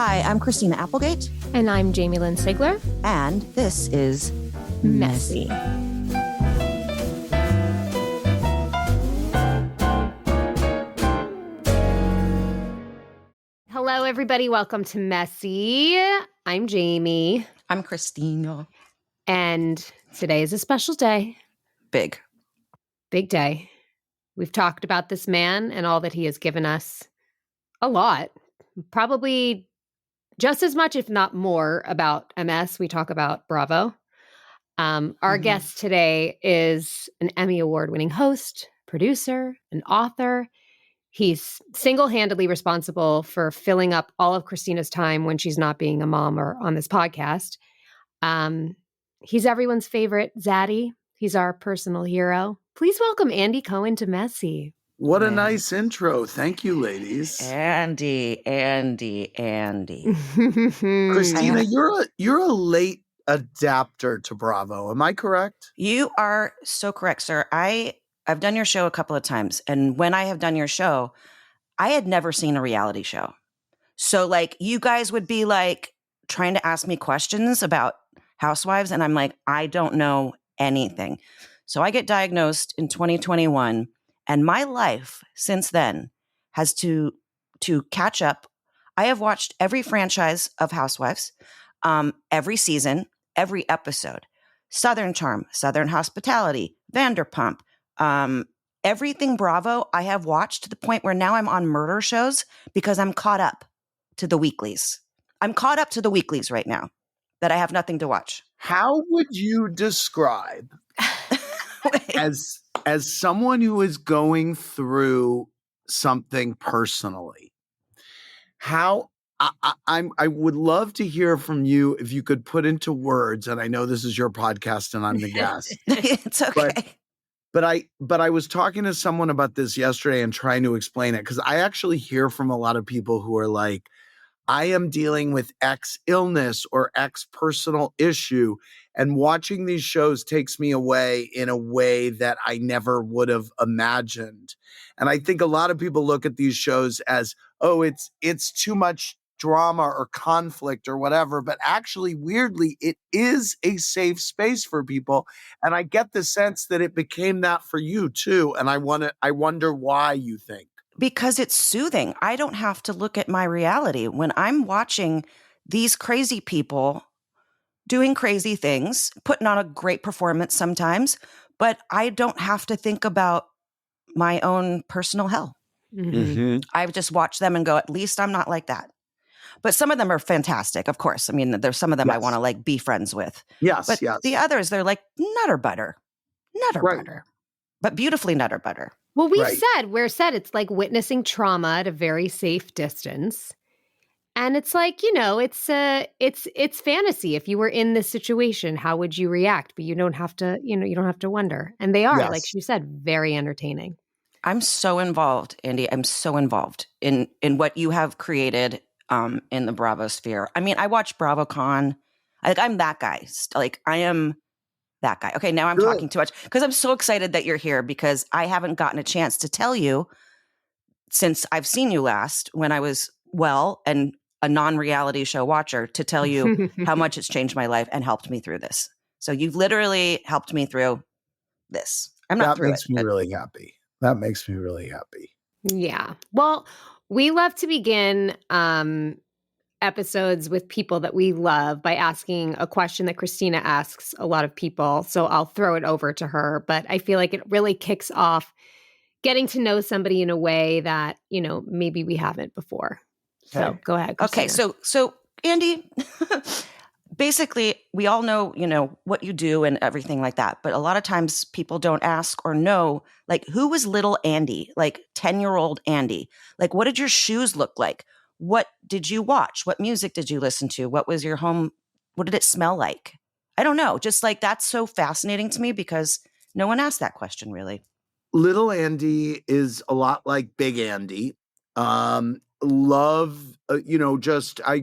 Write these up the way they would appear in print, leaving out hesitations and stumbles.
Hi, I'm Christina Applegate. And I'm Jamie-Lynn Sigler. And this is Messy. Hello, everybody. Welcome to Messy. I'm Jamie. I'm Christina. And today is a special day. Big day. We've talked about this man and all that he has given us a lot. Probably just as much, if not more, about MS. We talk about Bravo. Our guest today is an Emmy Award-winning host, producer, and author. He's single-handedly responsible for filling up all of Christina's time when she's not being a mom or on this podcast. He's everyone's favorite zaddy. He's our personal hero. Please welcome Andy Cohen to Messy. What a nice intro. Thank you, ladies. Andy. Christina, you're a late adapter to Bravo. Am I correct? You are so correct, sir. I've done your show a couple of times, and when I have done your show, I had never seen a reality show. So like you guys would be like trying to ask me questions about housewives, and I'm like, I don't know anything. So I get diagnosed in 2021, and my life since then has to catch up. I have watched every franchise of Housewives, every season, every episode, Southern Charm, Southern Hospitality, Vanderpump, everything Bravo I have watched to the point where now I'm on murder shows because I'm caught up to the weeklies. I'm caught up to the weeklies right now that I have nothing to watch. How would you describe as someone who is going through something personally, how I would love to hear from you if you could put into words, and I know this is your podcast and I'm the guest. It's okay. But I was talking to someone about this yesterday and trying to explain it because I actually hear from a lot of people who are like, I am dealing with X illness or X personal issue, and watching these shows takes me away in a way that I never would have imagined. And I think a lot of people look at these shows as, oh, it's too much drama or conflict or whatever, but actually, weirdly, it is a safe space for people. And I get the sense that it became that for you too. And I wonder why you think. Because it's soothing. I don't have to look at my reality. When I'm watching these crazy people doing crazy things, putting on a great performance sometimes, but I don't have to think about my own personal hell. I just watch them and go, at least I'm not like that. But some of them are fantastic, of course. I mean, there's some of them I want to like be friends with. But the others, they're like nutter butter, but beautifully nutter butter. Well, we've said it's like witnessing trauma at a very safe distance. And it's like, it's fantasy. If you were in this situation, how would you react? But you don't have to, you don't have to wonder. And they are, like she said, very entertaining. I'm so involved, Andy. I'm so involved in what you have created in the Bravo sphere. I mean, I watch BravoCon. I'm that guy. Like, I am that guy. Okay, now I'm talking too much because I'm so excited that you're here because I haven't gotten a chance to tell you since I've seen you last when I was well and a non-reality show watcher to tell you how much it's changed my life and helped me through this. So you've literally helped me through this. I'm not through it. That makes me really happy. That makes me really happy. Yeah. Well, we love to begin episodes with people that we love by asking a question that Christina asks a lot of people. So I'll throw it over to her. But I feel like it really kicks off getting to know somebody in a way that, maybe we haven't before. So go ahead, Christina. Okay. So Andy, basically we all know, what you do and everything like that. But a lot of times people don't ask or know, like, who was little Andy, like 10-year-old Andy? Like, what did your shoes look like? What did you watch? What music did you listen to? What was your home? What did it smell like? I don't know. Just like, that's so fascinating to me because no one asked that question really. Little Andy is a lot like Big Andy. I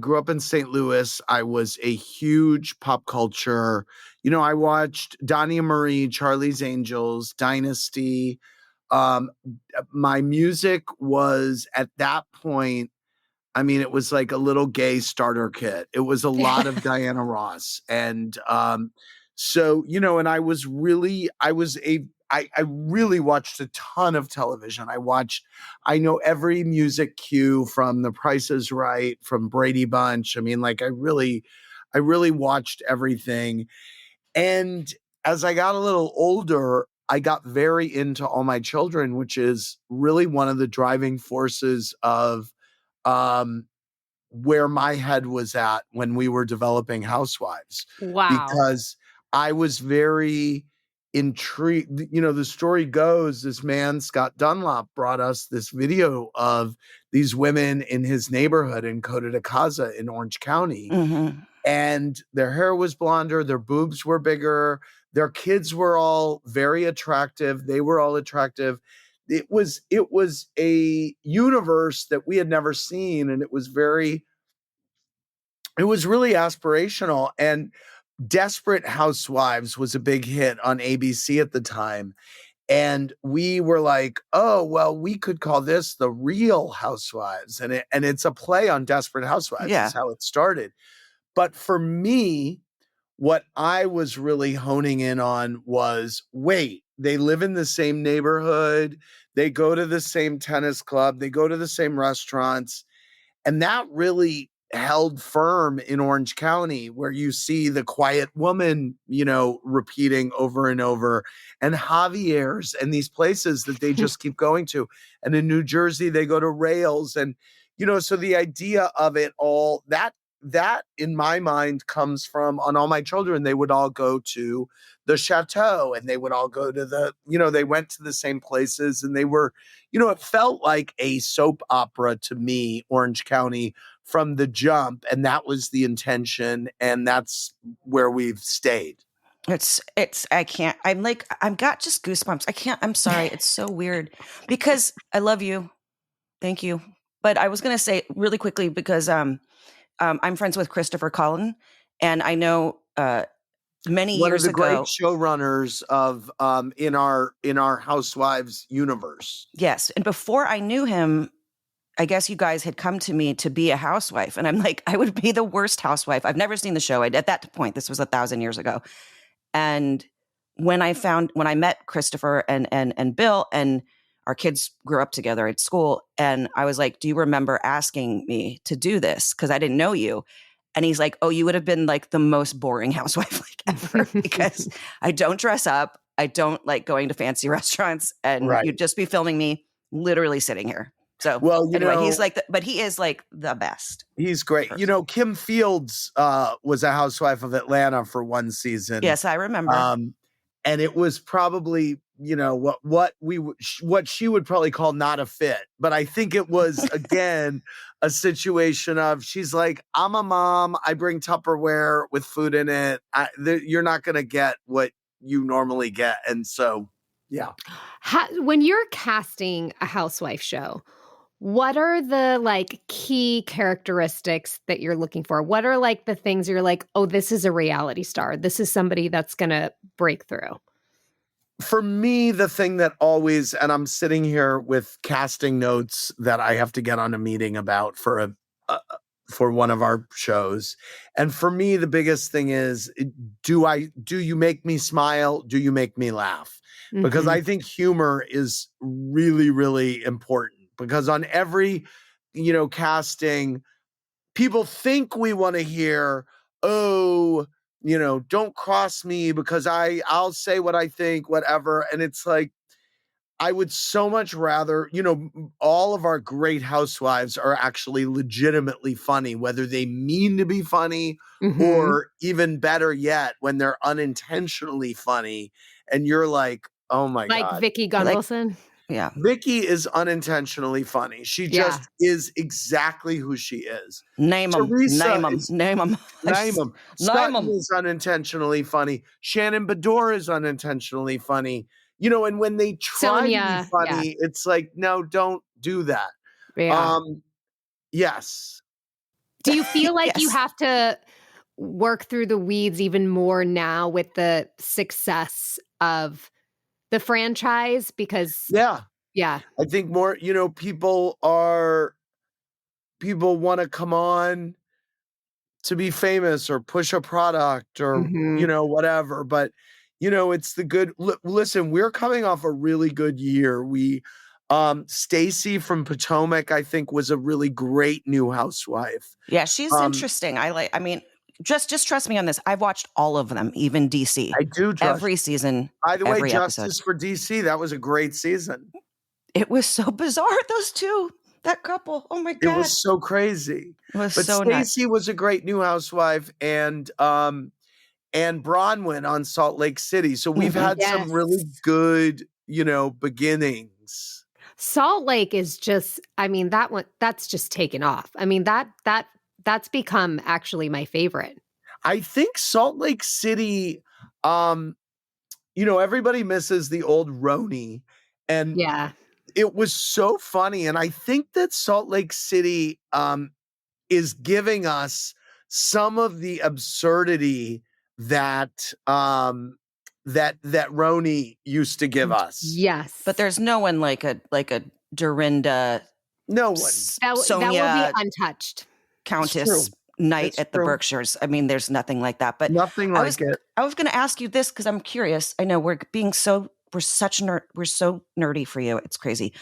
grew up in St. Louis. I was a huge pop culture. I watched Donnie and Marie, Charlie's Angels, Dynasty. My music was at that point, I mean, it was like a little gay starter kit. It was a lot of Diana Ross. And so, you know, and I really watched a ton of television. I know every music cue from The Price is Right, from Brady Bunch. I mean, like I really watched everything. And as I got a little older, I got very into All My Children, which is really one of the driving forces of um, where my head was at when we were developing Housewives, Wow. because I was very intrigued. You know, the story goes, this man, Scott Dunlop, brought us this video of these women in his neighborhood in Coto de Caza in Orange County. Mm-hmm. And their hair was blonder, their boobs were bigger, their kids were all very attractive. They were all attractive. It was a universe that we had never seen, and it was really aspirational. And Desperate Housewives was a big hit on ABC at the time. And we were like, oh, well, we could call this The Real Housewives. And it's a play on Desperate Housewives. Yeah. Is how it started. But for me, what I was really honing in on was, wait, they live in the same neighborhood. They go to the same tennis club. They go to the same restaurants. And that really held firm in Orange County, where you see the quiet woman, you know, repeating over and over, and Javier's, and these places that they just keep going to. And in New Jersey, they go to Rails. And, you know, so the idea of it all, that in my mind comes from, on All My Children, they would all go to the chateau, and they would all go to they went to the same places, and they were, you know, it felt like a soap opera to me, Orange County, from the jump. And that was the intention. And that's where we've stayed. I've got just goosebumps. I'm sorry. It's so weird because I love you. Thank you. But I was going to say really quickly, because I'm friends with Christopher Cullen, and I know many one years of the ago, great showrunners of in our Housewives universe. Yes, and before I knew him, I guess you guys had come to me to be a housewife, and I'm like, I would be the worst housewife. I've never seen the show. At that point, this was 1,000 years ago, and when I met Christopher and Bill, and our kids grew up together at school, and I was like, do you remember asking me to do this? Because I didn't know you. And he's like, oh, you would have been like the most boring housewife like ever, because I don't dress up. I don't like going to fancy restaurants, and Right. you'd just be filming me literally sitting here. So well, anyway, he's like, but he is like the best. He's great. person. You know, Kim Fields was a housewife of Atlanta for one season. Yes, I remember. And it was probably, you know, what she would probably call not a fit. But I think it was, again, a situation of, she's like, I'm a mom. I bring Tupperware with food in it. You're not going to get what you normally get. And so, yeah. When you're casting a housewife show, what are the like key characteristics that you're looking for? What are like the things you're like, oh, this is a reality star. This is somebody that's going to break through. For me, the thing that always, and I'm sitting here with casting notes that I have to get on a meeting about for one of our shows. And for me, the biggest thing is, do you make me smile? Do you make me laugh? Because I think humor is really, really important, because on every, you know, casting, people think we want to hear, oh, you know, don't cross me because I'll say what I think, whatever. And it's like, I would so much rather, you know, all of our great housewives are actually legitimately funny, whether they mean to be funny or even better yet, when they're unintentionally funny. And you're like, oh my God. Like Vicky Gunvalson. Yeah. Vicky is unintentionally funny. She just is exactly who she is. Name them. Name them. Sutton is unintentionally funny. Shannon Bedore is unintentionally funny. You know, and when they try to be funny, it's like, no, don't do that. Yeah. Yes. Do you feel like you have to work through the weeds even more now with the success of the franchise? Because yeah, I think more, you know, people are, people want to come on to be famous or push a product or, whatever. But, it's the good. Listen, we're coming off a really good year. Stacy from Potomac, I think, was a really great new housewife. Yeah, she's interesting. Just trust me on this. I've watched all of them, even DC. I do trust every season. By the way, every justice episode. for DC. That was a great season. It was so bizarre, those two. That couple. Oh my God. It was so crazy. It was but so Stacey nuts. was a great new housewife, and Bronwyn on Salt Lake City. So we've had some really good, beginnings. Salt Lake is just, that's just taken off. That's become actually my favorite. I think Salt Lake City, everybody misses the old Roni, and it was so funny. And I think that Salt Lake City is giving us some of the absurdity that Roni used to give us. Yes. But there's no one like a Dorinda. No one. Sonia, that will be untouched. Countess Knight at the Berkshires. There's nothing like that. But nothing like it. I was going to ask you this because I'm curious. I know we're so nerdy for you. It's crazy.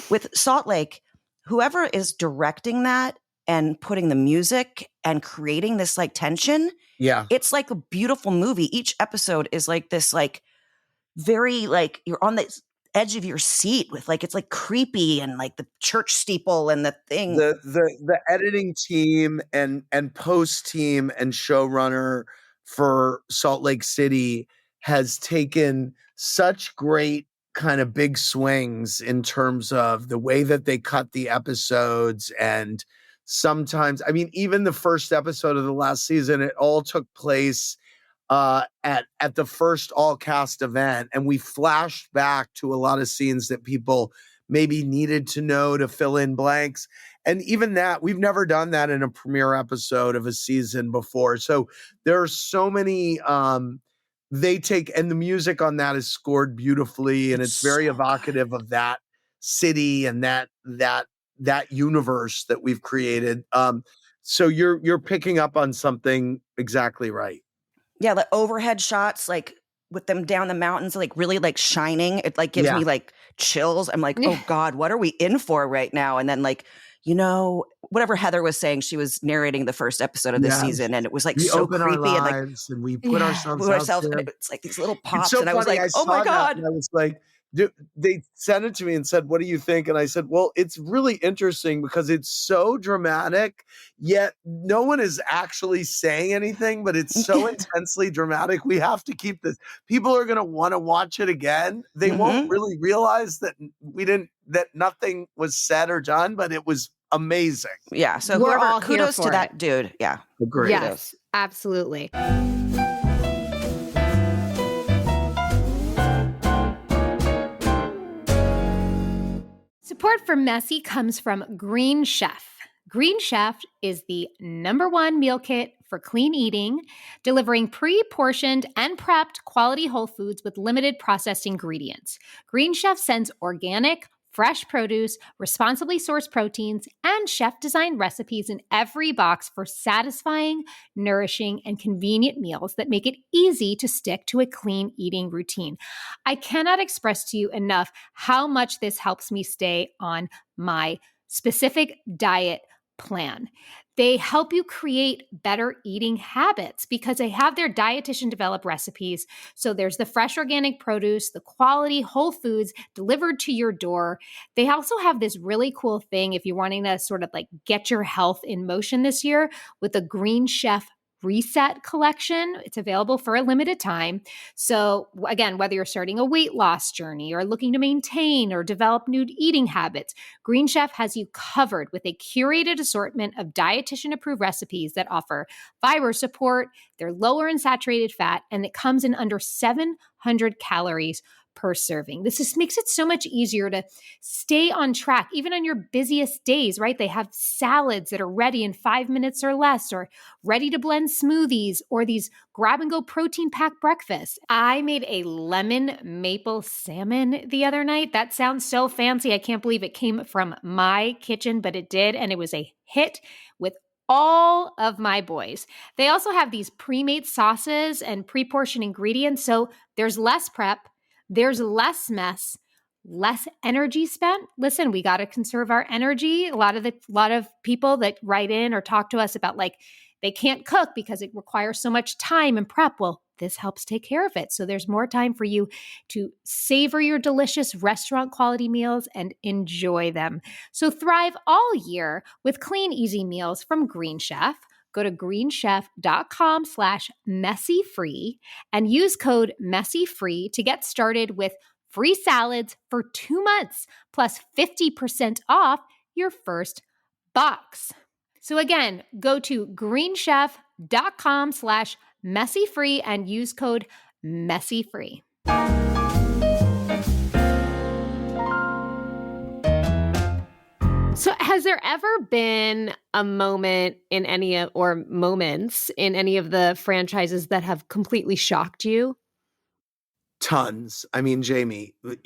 With Salt Lake, whoever is directing that and putting the music and creating this like tension, it's like a beautiful movie. Each episode is like this, like very like you're on the edge of your seat with like it's like creepy and like the church steeple and the thing. The editing team and post team and showrunner for Salt Lake City has taken such great kind of big swings in terms of the way that they cut the episodes. And sometimes, even the first episode of the last season, it all took place at the first all cast event, and we flashed back to a lot of scenes that people maybe needed to know to fill in blanks. And even that, we've never done that in a premiere episode of a season before. So there are so many and the music on that is scored beautifully, and it's very evocative of that city and that universe that we've created. So you're picking up on something exactly right. Yeah, like overhead shots, like with them down the mountains, like really like shining. It like gives me like chills. I'm like, oh God, what are we in for right now? And then like, whatever Heather was saying, she was narrating the first episode of this season, and it was like we so open creepy our and like we put ourselves out there. And it's like these little pops, so and I was funny. like, oh my God. And I was like, they sent it to me and said, what do you think? And I said, well, it's really interesting because it's so dramatic, yet no one is actually saying anything, but it's so intensely dramatic. We have to keep this. People are going to want to watch it again. They won't really realize that that nothing was said or done, but it was amazing. Yeah. So kudos to that dude. Yeah. Agreed. Yes, absolutely. Support for Messy comes from Green Chef. Green Chef is the #1 meal kit for clean eating, delivering pre-portioned and prepped quality whole foods with limited processed ingredients. Green Chef sends organic, fresh produce, responsibly sourced proteins, and chef-designed recipes in every box for satisfying, nourishing, and convenient meals that make it easy to stick to a clean eating routine. I cannot express to you enough how much this helps me stay on my specific diet plan. They help you create better eating habits because they have their dietitian develop recipes. So there's the fresh organic produce, the quality whole foods delivered to your door. They also have this really cool thing if you're wanting to sort of like get your health in motion this year with the Green Chef Reset collection. It's available for a limited time. So again, whether you're starting a weight loss journey or looking to maintain or develop new eating habits, Green Chef has you covered with a curated assortment of dietitian approved recipes that offer fiber support, they're lower in saturated fat, and it comes in under 700 calories per serving. This just makes it so much easier to stay on track, even on your busiest days, right? They have salads that are ready in 5 minutes or less, or ready to blend smoothies, or these grab and go protein packed breakfasts. I made a lemon maple salmon the other night. That sounds so fancy. I can't believe it came from my kitchen, but it did. And it was a hit with all of my boys. They also have these pre-made sauces and pre-portioned ingredients. So there's less prep, there's less mess, less energy spent. Listen, we got to conserve our energy. A lot of people that write in or talk to us about like they can't cook because it requires so much time and prep. Well, this helps take care of it. So there's more time for you to savor your delicious restaurant quality meals and enjoy them. So thrive all year with clean, easy meals from Green Chef. Go to greenchef.com/messyfree and use code messyfree to get started with free salads for 2 months, plus 50% off your first box. So again, go to greenchef.com/messyfree and use code messyfree. So has there ever been a moment in moments in any of the franchises that have completely shocked you? Tons. I mean, Jamie, Like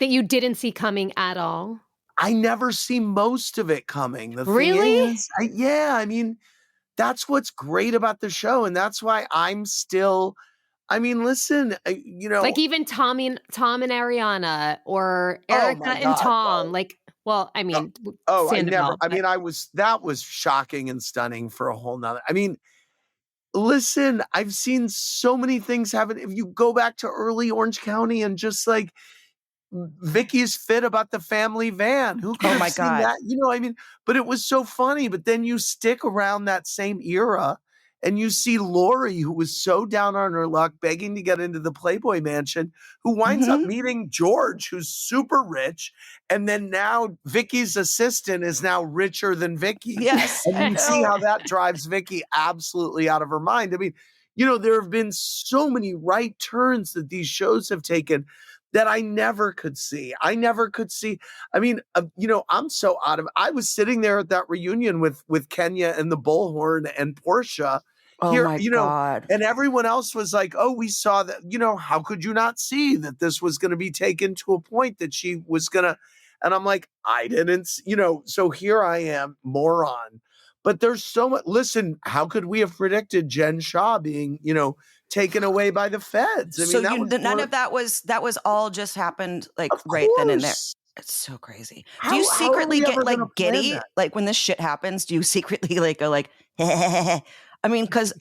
that you didn't see coming at all? I never see most of it coming. The Really? thing is, that's what's great about the show. And that's why I'm still, listen, Like even Tom and Ariana, or Erica my and God, Tom. no. Like, well, I mean, I never, Sandoval, but- that was shocking and stunning for a whole nother. Listen, I've seen so many things happen. If you go back to early Orange County and just like Vicky's fit about the family van, who could Oh have my seen God. that? But it was so funny. But then you stick around that same era and you see Lori, who was so down on her luck, begging to get into the Playboy Mansion, who winds up meeting George, who's super rich. And then now Vicky's assistant is now richer than Vicky. Yes. And you see how that drives Vicky absolutely out of her mind. There have been so many right turns that these shows have taken that I never could see. I'm so I was sitting there at that reunion with Kenya and the Bullhorn and Portia. Oh my God. And everyone else was like, oh, we saw that, how could you not see that this was going to be taken to a point that she was going to, and I'm like, I didn't, so here I am, moron. But there's so much, listen, how could we have predicted Jen Shah being, taken away by the feds? None of that was all just happened like Of right then and there. course. It's so crazy. How- do you how are secretly we get ever like gonna plan giddy? that? Like when this shit happens, do you secretly like go like, because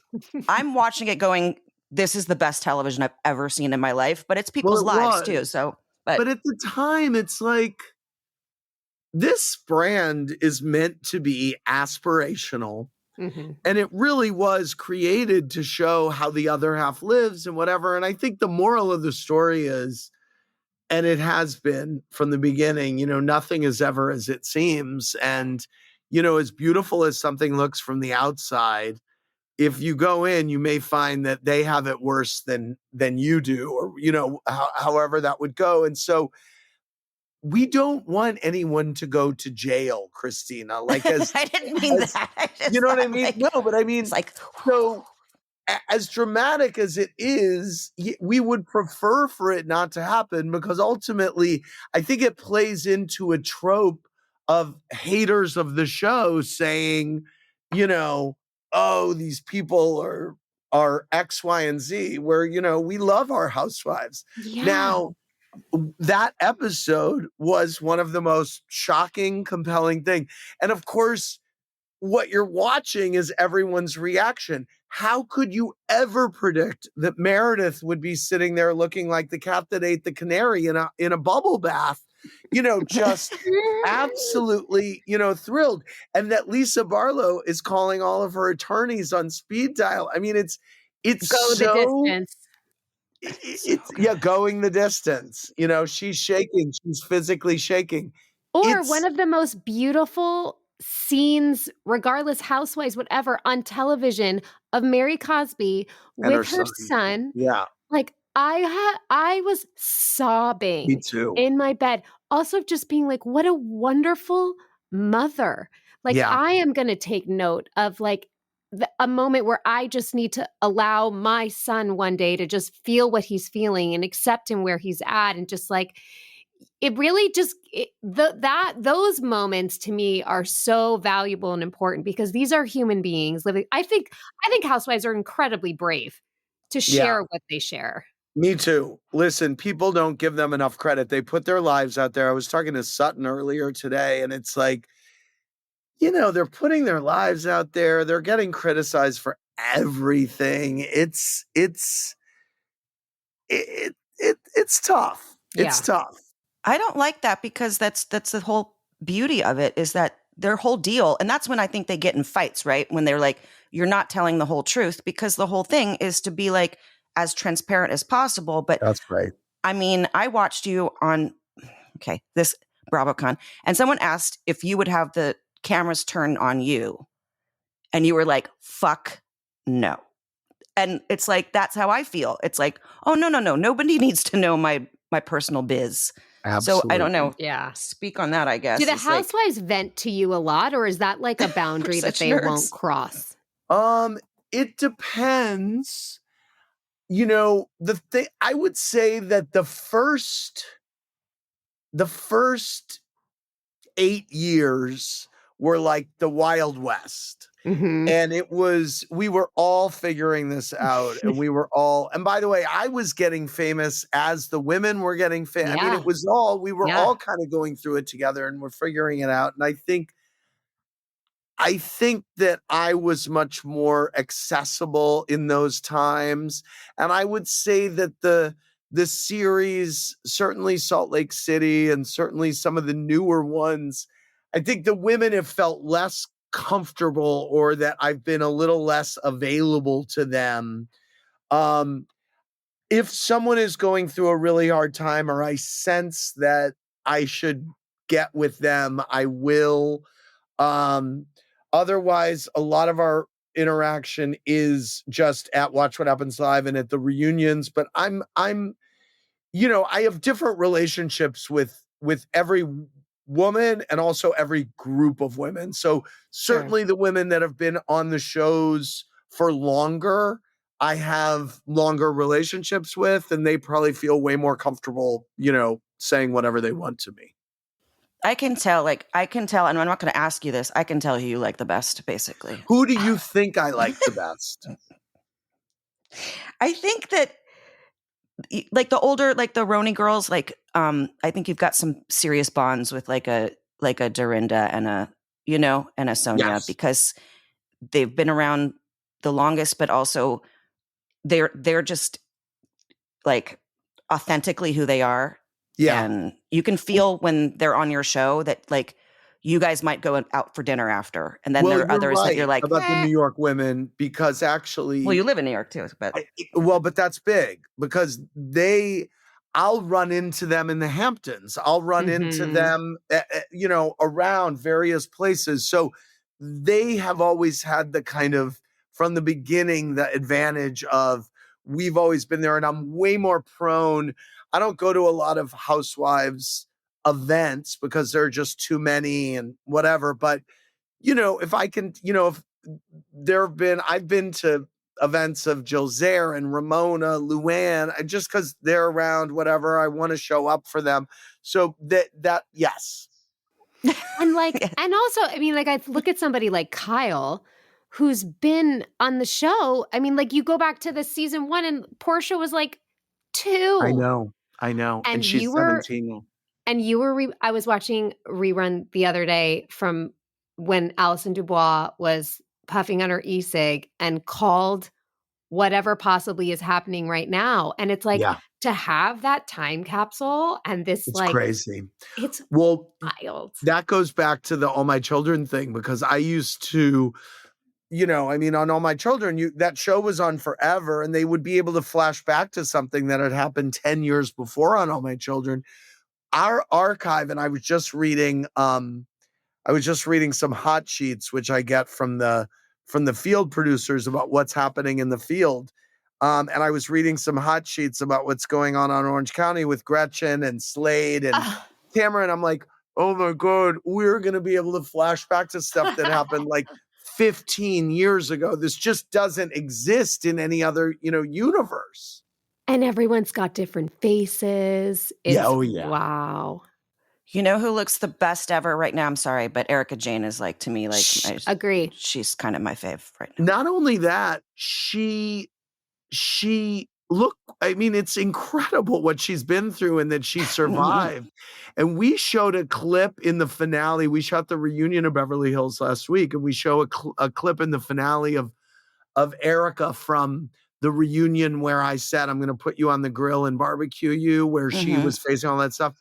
I'm watching it going, this is the best television I've ever seen in my life, but it's people's lives too. So, but at the time, it's like, this brand is meant to be aspirational. Mm-hmm. And it really was created to show how the other half lives and whatever. And I think the moral of the story is, and it has been from the beginning, nothing is ever as it seems. And, as beautiful as something looks from the outside, if you go in, you may find that they have it worse than you do, or, however that would go. And so we don't want anyone to go to jail, Christina. Like, I didn't mean that. You know what I mean? Like, no, but I mean, it's like, so as dramatic as it is, we would prefer for it not to happen, because ultimately I think it plays into a trope of haters of the show saying, oh, these people are X, Y, and Z, where, we love our housewives. Yeah. Now, that episode was one of the most shocking, compelling thing. And of course, what you're watching is everyone's reaction. How could you ever predict that Meredith would be sitting there looking like the cat that ate the canary in a bubble bath, just absolutely, thrilled. And that Lisa Barlow is calling all of her attorneys on speed dial. I mean, it's Go so the distance. Going the distance. She's shaking. She's physically shaking. Or one of the most beautiful scenes, regardless, housewives, whatever, on television, of Mary Cosby with her son. Yeah. Like, I was Me sobbing too. in my bed. Also just being like, what a wonderful mother. Like, Yeah. I am going to take note of like a moment where I just need to allow my son one day to just feel what he's feeling and accept him where he's at. And just like, it really just, those moments to me are so valuable and important because these are human beings living. I think housewives are incredibly brave to Yeah. share what they share. Me too. Listen, people don't give them enough credit. They put their lives out there. I was talking to Sutton earlier today, and it's like, they're putting their lives out there. They're getting criticized for everything. It's tough. It's Yeah. tough. I don't like that because that's the whole beauty of it is that their whole deal. And that's when I think they get in fights, right? When they're like, you're not telling the whole truth because the whole thing is to be like as transparent as possible. But That's right. I mean, I watched you on, this BravoCon, and someone asked if you would have the cameras turned on you. And you were like, fuck no. And it's like, that's how I feel. It's like, oh, no. Nobody needs to know my personal biz. Absolutely. So I don't know. Yeah. Speak on that, I guess. Do the It's like, housewives vent to you a lot, or is that like a boundary that such they nerds. won't cross? It depends. The thing I would say that the first 8 years were like the Wild West. Mm-hmm. And we were all figuring this out, and and by the way, I was getting famous as the women were getting famous. I mean, Yeah. we were Yeah. all kind of going through it together, and we're figuring it out. And I think that I was much more accessible in those times. And I would say that the series, certainly Salt Lake City and certainly some of the newer ones, I think the women have felt less comfortable or that I've been a little less available to them. If someone is going through a really hard time or I sense that I should get with them, I will. Otherwise, a lot of our interaction is just at Watch What Happens Live and at the reunions. But I have different relationships with every woman and also every group of women. So certainly the women that have been on the shows for longer, I have longer relationships with, and they probably feel way more comfortable, saying whatever they want to me. I can tell, and I'm not going to ask you this. I can tell who you like the best, basically. Who do you think I like the best? I think that, like the older, like the Roni girls, I think you've got some serious bonds with like a Dorinda and a Sonia, Yes. because they've been around the longest, but also they're just like authentically who they are. Yeah. And you can feel when they're on your show that like you guys might go out for dinner after. And then there are others that you're like, about the New York women, because actually, well, you live in New York too, but but that's big because I'll run into them in the Hamptons. I'll run into them, around various places. So they have always had the kind of, from the beginning, the advantage of we've always been there, and I'm way more prone. I don't go to a lot of housewives events because there are just too many and whatever. But, if I can, if I've been to events of Jill Zaire and Ramona, Luann, just because they're around, whatever, I want to show up for them. So that yes. And and also, I mean, I look at somebody like Kyle, who's been on the show. I mean, you go back to the season 1 and Portia was 2. I know. And she's 17. And you were, I was watching rerun the other day from when Allison Dubois was puffing on her e-cig and called whatever possibly is happening right now. And it's to have that time capsule and this it's crazy. It's wild. That goes back to the All My Children thing, because I used to, on All My Children, that show was on forever, and they would be able to flash back to something that had happened 10 years before on All My Children. Our archive, and I was just reading some hot sheets, which I get from the field producers about what's happening in the field. And I was reading some hot sheets about what's going on Orange County with Gretchen and Slade and Cameron. I'm like, oh my God, we're going to be able to flash back to stuff that happened like 15 years ago. This just doesn't exist in any other, universe. And everyone's got different faces. Wow. You know who looks the best ever right now? I'm sorry, but Erica Jane is like, to me, like, agree. She's kind of my fave right now. Not only that, she it's incredible what she's been through and that she survived. And we showed a clip in the finale. We shot the reunion of Beverly Hills last week, and we show a clip in the finale of Erica from the reunion where I said, I'm going to put you on the grill and barbecue you, where she was facing all that stuff.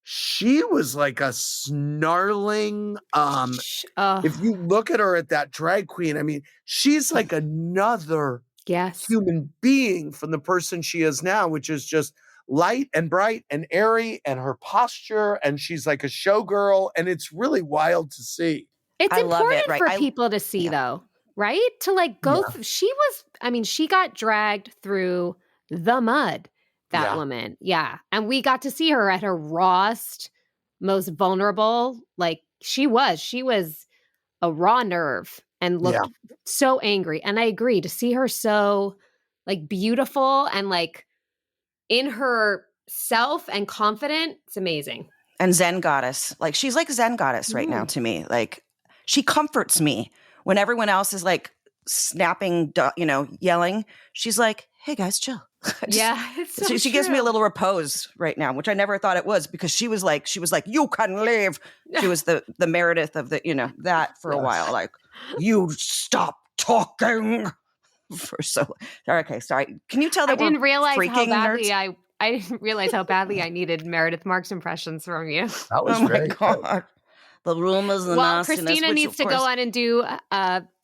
She was like a snarling, if you look at her at that drag queen, I mean, she's like another human being from the person she is now, which is just light and bright and airy, and her posture, and she's like a showgirl, and it's really wild to see. It's important for people to see, though, right? To like go through, she got dragged through the mud, that woman. Yeah. And we got to see her at her rawest, most vulnerable. Like she was a raw nerve and looked so angry. And I agree, to see her so like beautiful and like in her self and confident, it's amazing. And Zen goddess. Like she's like Zen goddess right now to me. Like she comforts me when everyone else is like snapping, yelling. She's like, hey guys, chill. She gives me a little repose right now, which I never thought it was, because she was like, you can leave. She was the Meredith of the, that for a while. Like, you stop talking. Okay, sorry. Can you tell that I didn't realize how badly nerds? I didn't realize how badly I needed Meredith Marks impressions from you. That was my God. The rumors and the nastiness. Christina needs to go on and do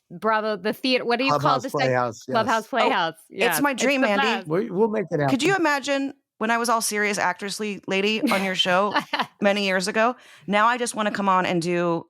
Bravo, the theater. What do you call this? Clubhouse Playhouse. It's my dream, Andy. We'll make it happen. Could you imagine when I was all serious actress lady on your show many years ago? Now I just want to come on and do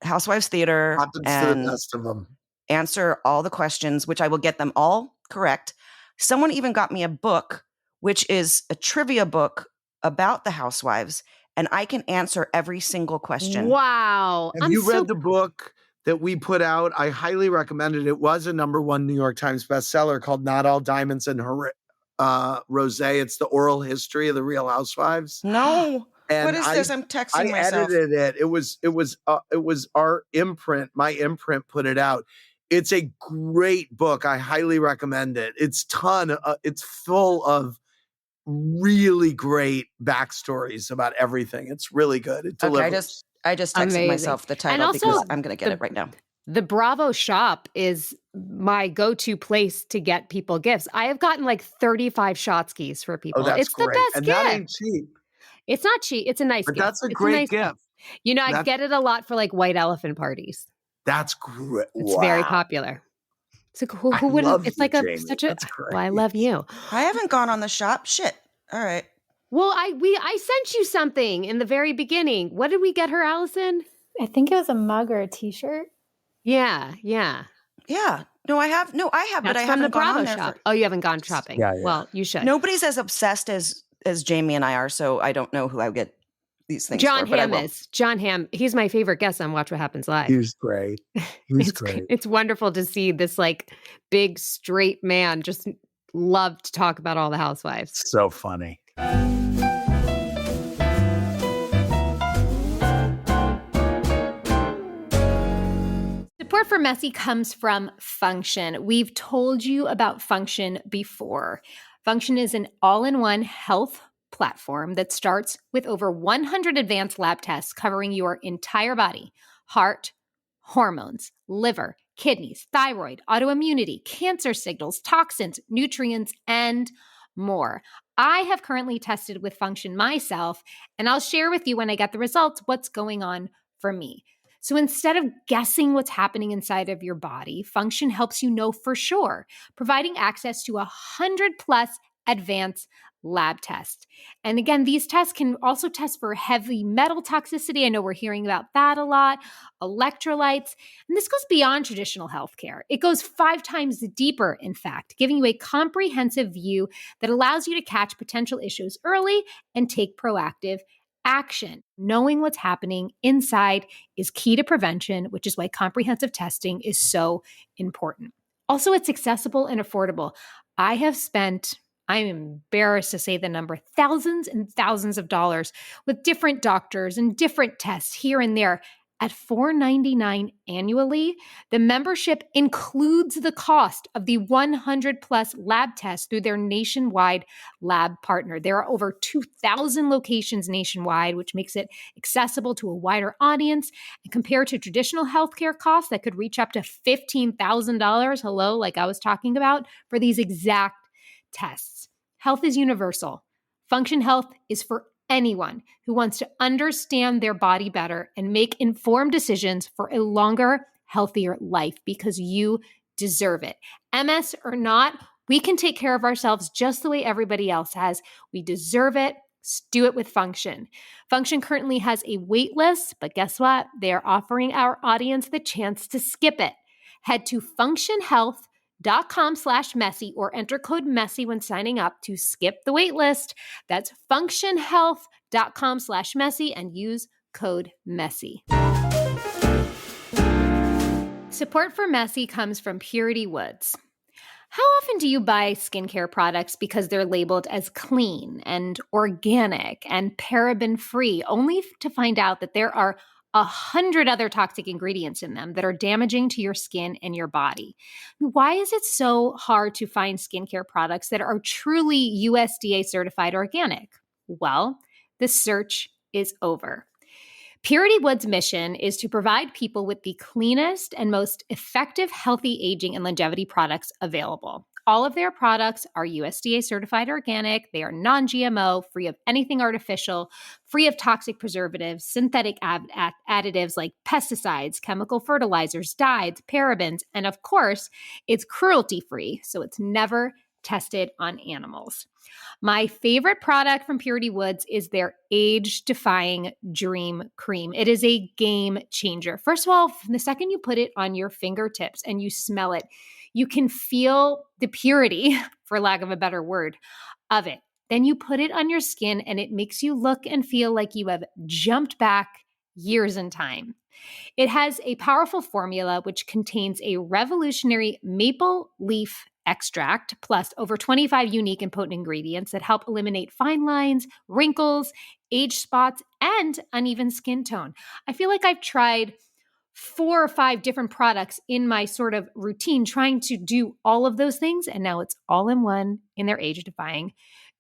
Housewives Theater and the best of them. Answer all the questions, which I will get them all correct. Someone even got me a book, which is a trivia book about the Housewives, and I can answer every single question. Wow. Have you read the book that we put out? I highly recommend it. It was a #1 New York Times bestseller called Not All Diamonds and Rosé. It's the oral history of the Real Housewives. No. And what is this? I'm texting myself. I edited it. It was our imprint. My imprint put it out. It's a great book. I highly recommend it. It's full of really great backstories about everything. It's really good. It delivers. I just texted myself the title because I'm going to get it right now. The Bravo shop is my go-to place to get people gifts. I have gotten like 35 Shotskis for people. Oh, that's it's great. The best and gift. that ain't cheap. It's not cheap. It's a nice gift. But that's a great gift. I get it a lot for like white elephant parties. That's great. It's very popular. It's like who wouldn't? It's like such a. Well, I love you. I haven't gone on the shop. Shit. All right. Well, I sent you something in the very beginning. What did we get her, Allison? I think it was a mug or a T-shirt. Yeah. No, I have. No, I have, That's but I from haven't the Bravo gone on there. shop. Oh, you haven't gone shopping. Yeah. Well, you should. Nobody's as obsessed as Jamie and I are, so I don't know who I would get these things John for. Hamm is. John Hamm. He's my favorite guest on Watch What Happens Live. He's great. He's great. It's wonderful to see this like big straight man just love to talk about all the housewives. So funny. Support for Messy comes from Function. We've told you about Function before. Function is an all-in-one health platform that starts with over 100 advanced lab tests covering your entire body: heart, hormones, liver, kidneys, thyroid, autoimmunity, cancer signals, toxins, nutrients, and more. I have currently tested with Function myself, and I'll share with you when I get the results what's going on for me. So instead of guessing what's happening inside of your body, Function helps you know for sure, providing access to 100+ advanced lab test. And again, these tests can also test for heavy metal toxicity. I know we're hearing about that a lot, electrolytes. And this goes beyond traditional healthcare. It goes 5 times deeper, in fact, giving you a comprehensive view that allows you to catch potential issues early and take proactive action. Knowing what's happening inside is key to prevention, which is why comprehensive testing is so important. Also, it's accessible and affordable. I have spent, I'm embarrassed to say the number, thousands and thousands of dollars with different doctors and different tests here and there. At $4.99 annually, the membership includes the cost of the 100 plus lab tests through their nationwide lab partner. There are over 2,000 locations nationwide, which makes it accessible to a wider audience. And compared to traditional healthcare costs that could reach up to $15,000, hello, like I was talking about, for these exact tests. Health is universal. Function Health is for anyone who wants to understand their body better and make informed decisions for a longer, healthier life, because you deserve it. MS or not, we can take care of ourselves just the way everybody else has. We deserve it. Do it with Function. Function currently has a wait list, but guess what? They are offering our audience the chance to skip it. Head to functionhealth.com/messy or enter code messy when signing up to skip the wait list. That's functionhealth.com/messy and use code messy. Support for Messy comes from Purity Woods. How often do you buy skincare products because they're labeled as clean and organic and paraben-free, only to find out that there are 100 other toxic ingredients in them that are damaging to your skin and your body? Why is it so hard to find skincare products that are truly USDA certified organic? Well, the search is over. Purity Woods' mission is to provide people with the cleanest and most effective healthy aging and longevity products available. All of their products are USDA certified organic. They are non-GMO, free of anything artificial, free of toxic preservatives, synthetic additives like pesticides, chemical fertilizers, dyes, parabens, and of course, it's cruelty-free, so it's never tested on animals. My favorite product from Purity Woods is their age-defying Dream Cream. It is a game changer. First of all, the second you put it on your fingertips and you smell it, you can feel the purity, for lack of a better word, of it. Then you put it on your skin and it makes you look and feel like you have jumped back years in time. It has a powerful formula which contains a revolutionary maple leaf extract, plus over 25 unique and potent ingredients that help eliminate fine lines, wrinkles, age spots, and uneven skin tone. I feel like I've tried 4 or 5 different products in my sort of routine trying to do all of those things, and now it's all in one in their age-defying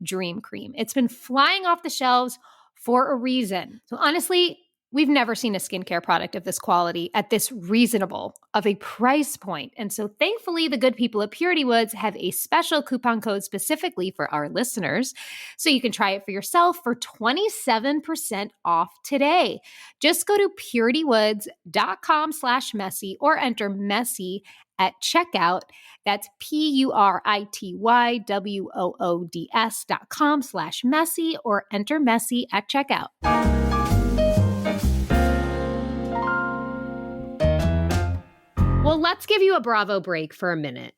Dream Cream. It's been flying off the shelves for a reason. So honestly, we've never seen a skincare product of this quality at this reasonable of a price point. And so thankfully, the good people at Purity Woods have a special coupon code specifically for our listeners. So you can try it for yourself for 27% off today. Just go to puritywoods.com/messy or enter messy at checkout. That's puritywoods.com/messy or enter messy at checkout. Well, let's give you a Bravo break for a minute,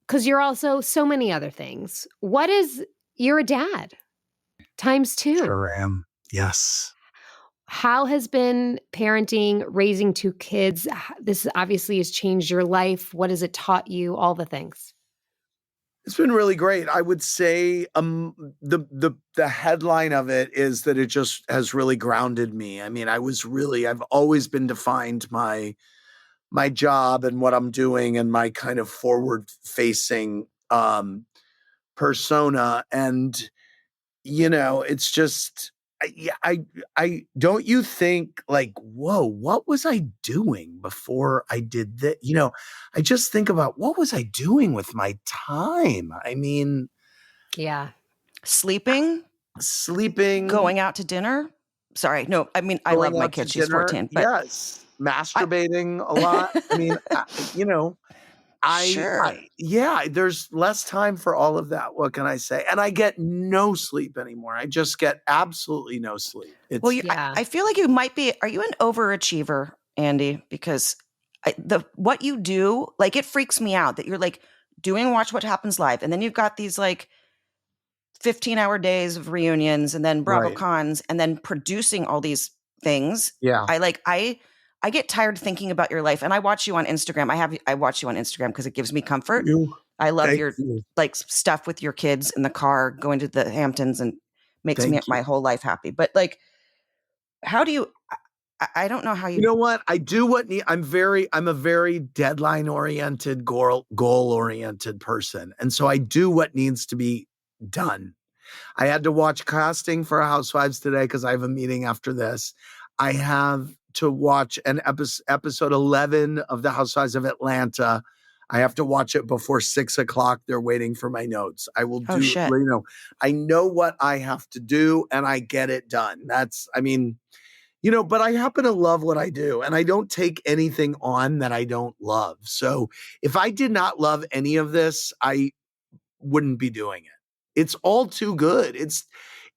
because you're also so many other things. You're a dad times 2. Sure am. Yes. How has been parenting, raising 2 kids? This obviously has changed your life. What has it taught you? All the things. It's been really great. I would say the headline of it is that it just has really grounded me. I mean, I've always been defined my job and what I'm doing and my kind of forward facing persona. And, it's just, I don't you think like, whoa, what was I doing before I did that? I just think about what was I doing with my time? I mean, yeah, Sleeping, going out to dinner. Sorry. No, I mean, I love my kid. She's 14, but yes. Masturbating a lot. I mean, Sure. Yeah, there's less time for all of that. What can I say? And I get no sleep anymore. I just get absolutely no sleep. Well, It's I feel like you might be. Are you an overachiever, Andy? Because what you do, like, it freaks me out that you're like doing Watch What Happens Live, and then you've got these like 15-hour days of reunions, and then Bravo right. cons, and then producing all these things. Yeah. I get tired thinking about your life, and I watch you on Instagram. I watch you on Instagram because it gives me comfort. I love Thank your you. like stuff with your kids in the car going to the Hamptons, and makes Thank me you. my whole life happy. But like, how do you? I don't know how You know what? I do what I'm a very deadline oriented, goal oriented person. And so I do what needs to be done. I had to watch casting for Housewives today because I have a meeting after this. I have to watch an episode 11 of the Housewives of Atlanta. I have to watch it before 6:00. They're waiting for my notes. I will Oh, do, shit. I know what I have to do and I get it done. But I happen to love what I do and I don't take anything on that I don't love. So if I did not love any of this, I wouldn't be doing it. It's all too good.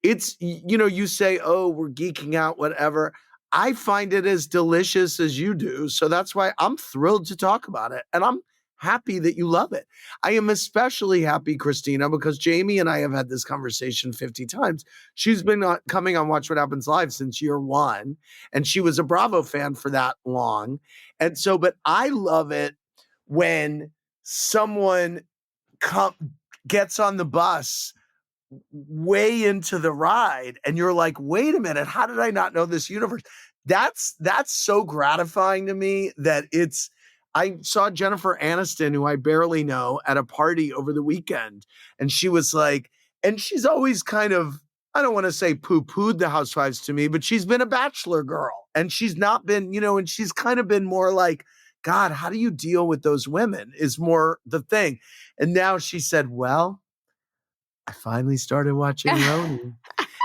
You say, oh, we're geeking out, whatever. I find it as delicious as you do. So that's why I'm thrilled to talk about it. And I'm happy that you love it. I am especially happy, Christina, because Jamie and I have had this conversation 50 times. She's been coming on Watch What Happens Live since year one. And she was a Bravo fan for that long. And so, but I love it when someone gets on the bus way into the ride and you're like, wait a minute, how did I not know this universe? That's so gratifying to me that I saw Jennifer Aniston, who I barely know, at a party over the weekend. And she was like, and she's always kind of, I don't want to say poo-pooed the Housewives to me, but she's been a Bachelor girl and she's not been, and she's kind of been more like, God, how do you deal with those women is more the thing. And now she said, well, I finally started watching Roni.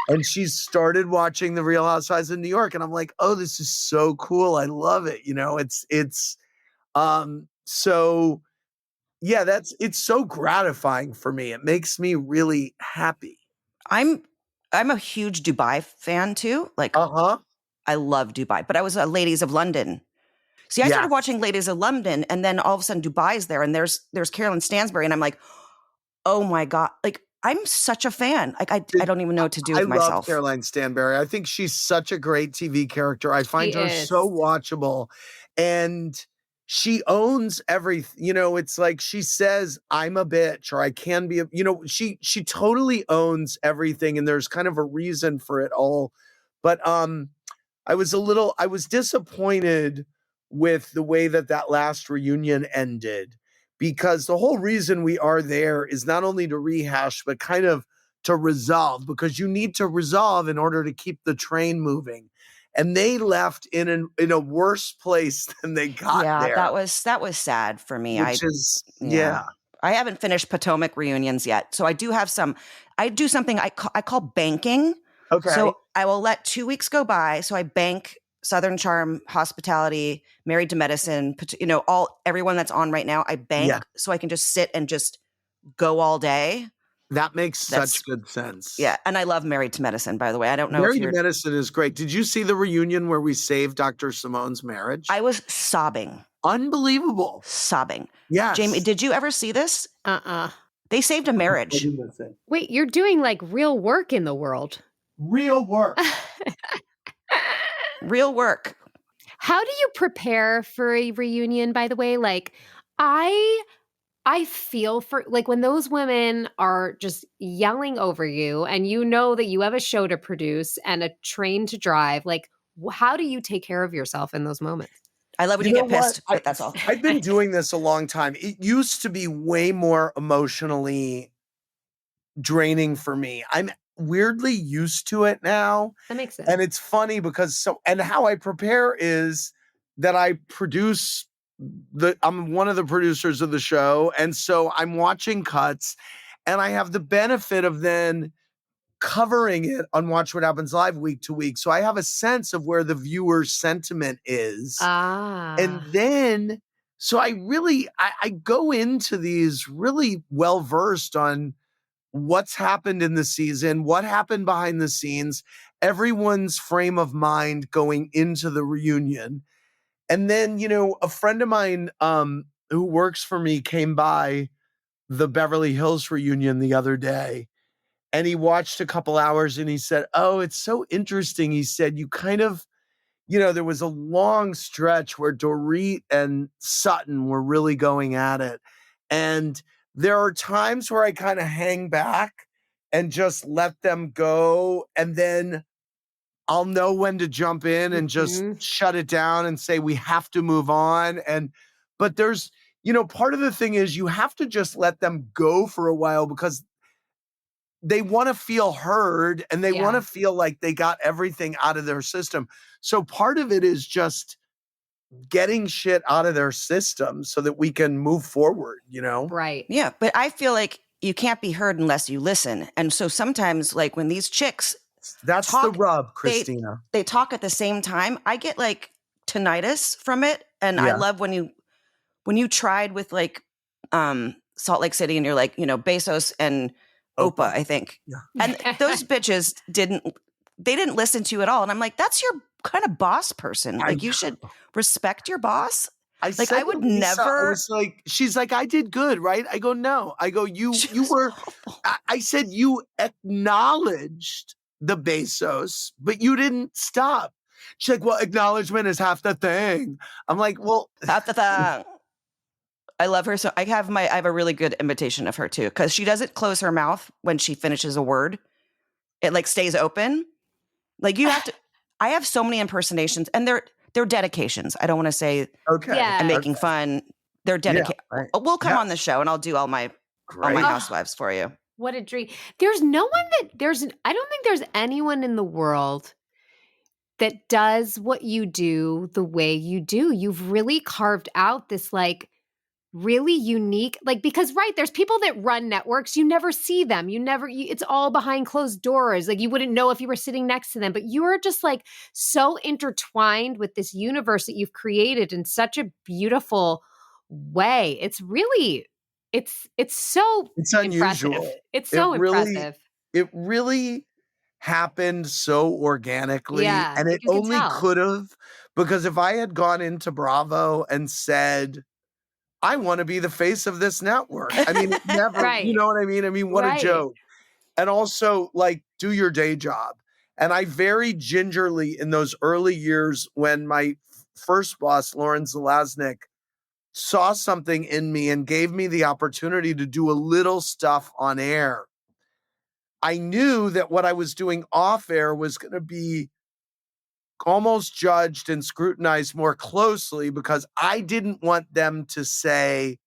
And she started watching The Real Housewives of New York. And I'm like, oh, this is so cool. I love it. So yeah, it's so gratifying for me. It makes me really happy. I'm a huge Dubai fan too. Like, I love Dubai, but I was a Ladies of London. See, I started watching Ladies of London, and then all of a sudden Dubai's there, and there's Carolyn Stansbury, and I'm like, oh my God. Like, I'm such a fan. Like, I don't even know what to do with myself. I love Caroline Stanbury. I think she's such a great TV character. I find her so watchable. And she owns everything. It's like she says, I'm a bitch, or I can be she totally owns everything. And there's kind of a reason for it all. But I was disappointed with the way that last reunion ended. Because the whole reason we are there is not only to rehash, but kind of to resolve, because you need to resolve in order to keep the train moving. And they left in a worse place than they got there. Yeah, that was sad for me. I haven't finished Potomac reunions yet. So I do something I call banking. Okay. So I will let 2 weeks go by. So I bank Southern Charm, Hospitality, Married to Medicine, everyone that's on right now, I bank so I can just sit and just go all day. That makes such good sense. Yeah. And I love Married to Medicine, by the way. I don't know Married to Medicine is great. Did you see the reunion where we saved Dr. Simone's marriage? I was sobbing. Unbelievable. Sobbing. Yes. Jamie, did you ever see this? They saved a marriage. Wait, you're doing like real work in the world. Real work. Real work. How do you prepare for a reunion, by the way? Like, I feel for, like, when those women are just yelling over you and you know that you have a show to produce and a train to drive, like, how do you take care of yourself in those moments? I love when you get pissed, but that's all. I've been doing this a long time. It used to be way more emotionally draining for me. I'm weirdly used to it now. That makes sense. And it's funny because how I prepare is that I produce I'm one of the producers of the show. And so I'm watching cuts and I have the benefit of then covering it on Watch What Happens Live week to week. So I have a sense of where the viewer's sentiment is. And then So I go into these really well-versed on what's happened in the season, what happened behind the scenes, everyone's frame of mind going into the reunion. And then, a friend of mine who works for me came by the Beverly Hills reunion the other day, and he watched a couple hours and he said, "Oh, it's so interesting." He said, "You kind of, there was a long stretch where Dorit and Sutton were really going at it. And there are times where I kind of hang back and just let them go. And then I'll know when to jump in and just shut it down and say, we have to move on." But there's, part of the thing is you have to just let them go for a while because they want to feel heard and they want to feel like they got everything out of their system. So part of it is just getting shit out of their system so that we can move forward, Right. Yeah. But I feel like you can't be heard unless you listen. And so sometimes, like when these chicks That's talk, the rub, Christina. They talk at the same time. I get like tinnitus from it. And I love when you tried with like Salt Lake City and you're like, Bezos and Oprah, I think. Yeah. And those bitches didn't listen to you at all. And I'm like, that's your kind of boss person. Like you should respect your boss. I would never. I was like, she's like, "I did good, right?" I go, "No." I go, you were, I said, you acknowledged the Bezos, but you didn't stop. She's like, "Well, acknowledgement is half the thing." I'm like, well. Half the thing. I love her. So I have a really good imitation of her too. Cause she doesn't close her mouth when she finishes a word. It like stays open. Like you have to, I have so many impersonations and they're dedications. I don't want to say I'm making fun. They're dedicated. Yeah, right. We'll come on the show and I'll do all my housewives for you. What a dream. There's no one I don't think there's anyone in the world that does what you do the way you do. You've really carved out this like really unique, because there's people that run networks. You never see them. It's all behind closed doors. Like you wouldn't know if you were sitting next to them, but you are just like so intertwined with this universe that you've created in such a beautiful way. It's really, it's so unusual. Impressive. It's so impressive. It really happened so organically. Yeah, and it only could have, because if I had gone into Bravo and said, "I want to be the face of this network," I mean, it never, Right. you know what I mean? I mean, what a joke. And also, like, do your day job. And I very gingerly, in those early years when my first boss, Lauren Zelaznik, saw something in me and gave me the opportunity to do a little stuff on air, I knew that what I was doing off air was going to be almost judged and scrutinized more closely because I didn't want them to say,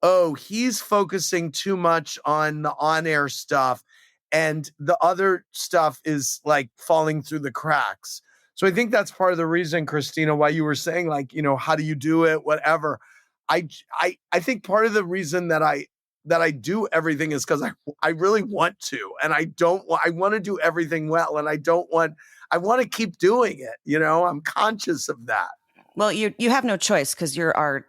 "Oh, he's focusing too much on the on-air stuff and the other stuff is like falling through the cracks." So I think that's part of the reason, Christina, why you were saying like, how do you do it? Whatever. I think part of the reason that I do everything is because I really want to, and I want to do everything well, and I want to keep doing it. I'm conscious of that. Well, you have no choice because you are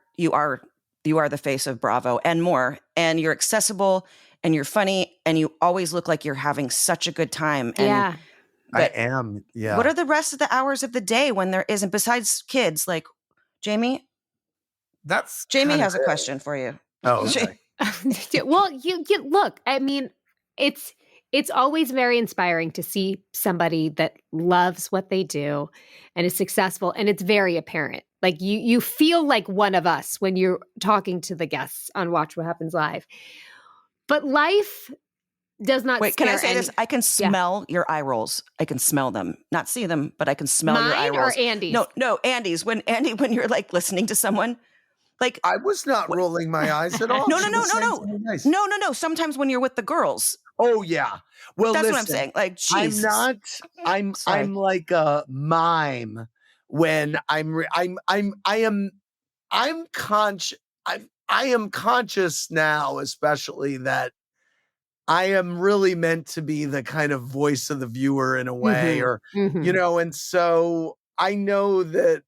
the face of Bravo and more, and you're accessible and you're funny and you always look like you're having such a good time. And I am. Yeah. What are the rest of the hours of the day when there isn't, besides kids? Like Jamie? Jamie has a question for you. Oh, okay. Well, you look, I mean, it's always very inspiring to see somebody that loves what they do and is successful, and it's very apparent. Like you feel like one of us when you're talking to the guests on Watch What Happens Live. But life does not. Wait, can I say this? I can smell your eye rolls. I can smell them, not see them, but I can smell your eye rolls. Or Andy's? No, Andy's. When you're like listening to someone. Like I was not rolling my eyes at all. No. Sometimes when you're with the girls. Oh yeah. Well, that's listen, what I'm saying. Like, Jesus. I'm like a mime when I am conscious now, especially that I am really meant to be the kind of voice of the viewer in a way, or and so I know that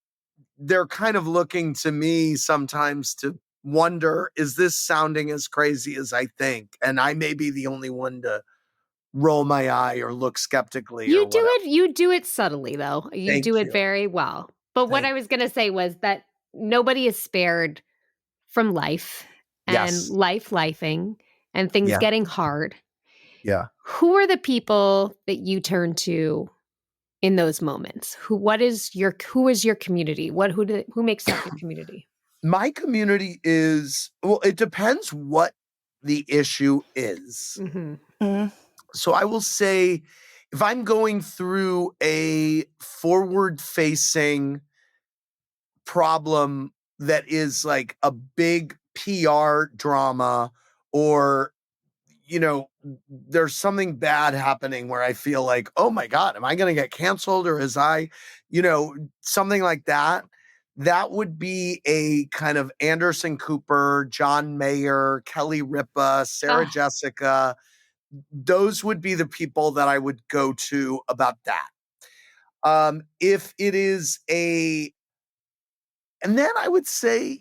they're kind of looking to me sometimes to wonder, is this sounding as crazy as I think? And I may be the only one to roll my eye or look skeptically or whatever. You do it subtly though. You Thank do it you. very well. But what Thank I was going to say was that nobody is spared from life and Yes. lifing and things Yeah. getting hard. Yeah. Who are the people that you turn to in those moments? Who is your community? Who makes up your community? My community is, well, it depends what the issue is. Mhm. So I will say, if I'm going through a forward-facing problem that is like a big PR drama, or, you know, there's something bad happening where I feel like, oh my God, am I going to get canceled? Or something like that. That would be a kind of Anderson Cooper, John Mayer, Kelly Ripa, Sarah Jessica. Those would be the people that I would go to about that. If it is and then I would say,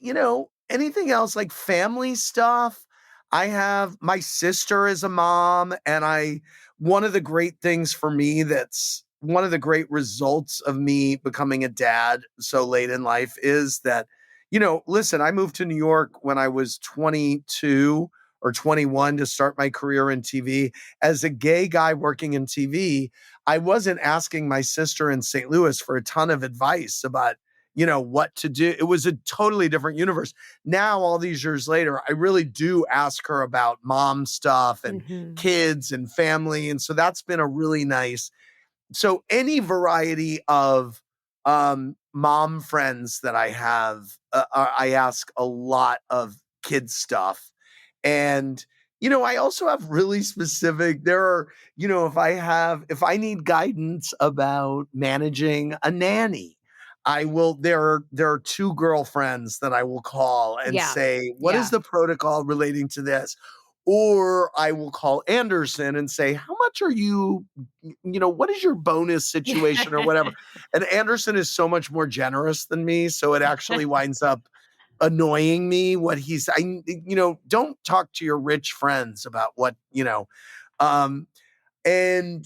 anything else like family stuff. My sister is a mom, and one of the great things for me, that's one of the great results of me becoming a dad so late in life, is that, listen, I moved to New York when I was 22 or 21 to start my career in TV. As a gay guy working in TV, I wasn't asking my sister in St. Louis for a ton of advice about what to do. It was a totally different universe. Now, all these years later, I really do ask her about mom stuff and kids and family. And so that's been a really nice. So any variety of mom friends that I have, I ask a lot of kids stuff. And, I also have really specific, if I need guidance about managing a nanny, there are two girlfriends that I will call and say, what is the protocol relating to this? Or I will call Anderson and say, how much are you, what is your bonus situation or whatever? And Anderson is so much more generous than me. So it actually winds up annoying me what don't talk to your rich friends about what, and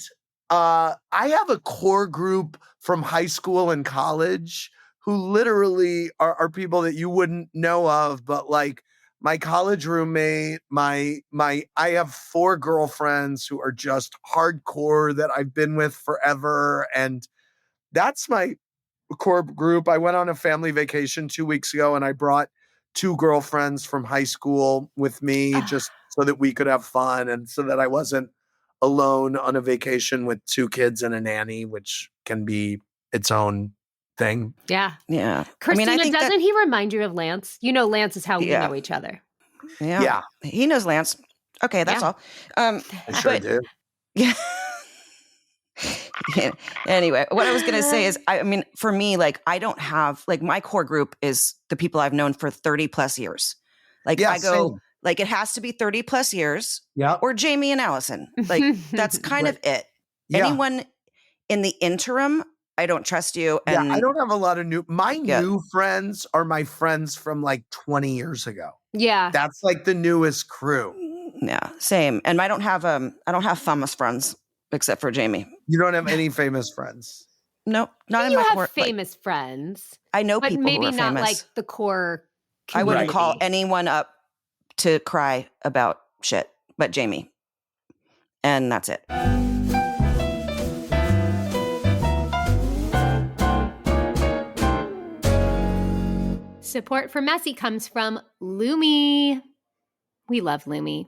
I have a core group from high school and college who literally are people that you wouldn't know of, but like my college roommate, I have 4 girlfriends who are just hardcore that I've been with forever. And that's my core group. I went on a family vacation 2 weeks ago, and I brought 2 girlfriends from high school with me just so that we could have fun and so that I wasn't alone on a vacation with 2 kids and a nanny, which can be its own thing. Yeah. Yeah. Christina, I think doesn't he remind you of Lance? Lance is how we know each other. Yeah. He knows Lance. Okay, that's all. I sure do. Yeah. Anyway, what I was going to say is, for me, like, I don't have, like, my core group is the people I've known for 30 plus years. Like, I go, same. like, it has to be 30 plus years, Yep. or Jamie and Allison. Like, that's kind of it. Yeah. Anyone in the interim, I don't trust you. And I don't have a lot of new friends are my friends from like 20 years ago. Yeah. That's like the newest crew. Yeah, same. And I don't have famous friends except for Jamie. You don't have any famous friends? Nope, not in you my have core. famous friends. I know but people maybe who are not famous. like the core community. I wouldn't call anyone up to cry about shit but Jamie. And that's it. Support for Messy comes from Lumi. We love Lumi.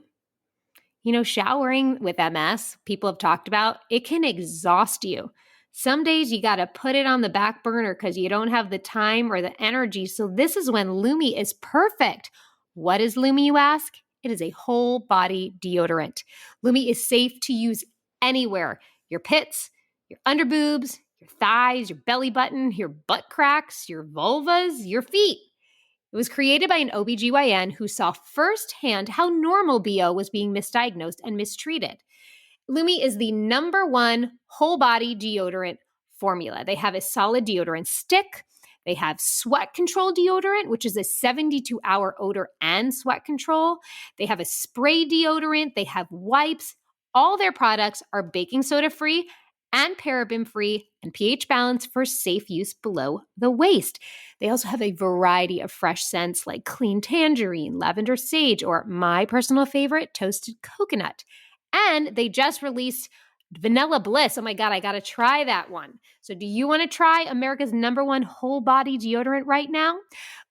Showering with MS, people have talked about, it can exhaust you. Some days you got to put it on the back burner because you don't have the time or the energy. So this is when Lumi is perfect. What is Lumi, you ask? It is a whole body deodorant. Lumi is safe to use anywhere. Your pits, your underboobs, your thighs, your belly button, your butt cracks, your vulvas, your feet. It was created by an OBGYN who saw firsthand how normal BO was being misdiagnosed and mistreated. Lumi is the #1 whole body deodorant formula. They have a solid deodorant stick. They have sweat control deodorant, which is a 72-hour odor and sweat control. They have a spray deodorant. They have wipes. All their products are baking soda free and paraben free and pH balanced for safe use below the waist. They also have a variety of fresh scents like clean tangerine, lavender sage, or my personal favorite, toasted coconut. And they just released Vanilla Bliss. Oh my God, I got to try that one. So do you want to try America's #1 whole body deodorant right now?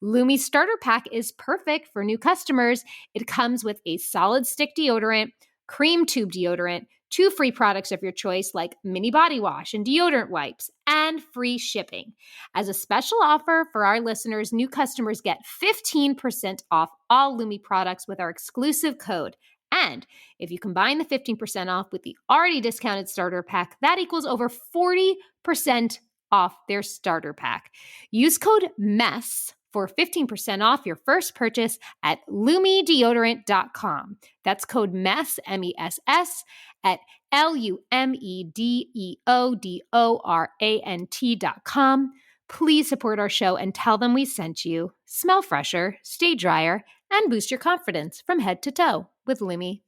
Lumi's starter pack is perfect for new customers. It comes with a solid stick deodorant, cream tube deodorant, 2 free products of your choice like mini body wash and deodorant wipes, and free shipping. As a special offer for our listeners, new customers get 15% off all Lumi products with our exclusive code. And if you combine the 15% off with the already discounted starter pack, that equals over 40% off their starter pack. Use code MESS for 15% off your first purchase at lumideodorant.com. That's code MESS, MESS, at lumideodorant.com. Please support our show and tell them we sent you. Smell fresher, stay drier, and boost your confidence from head to toe with Lumi.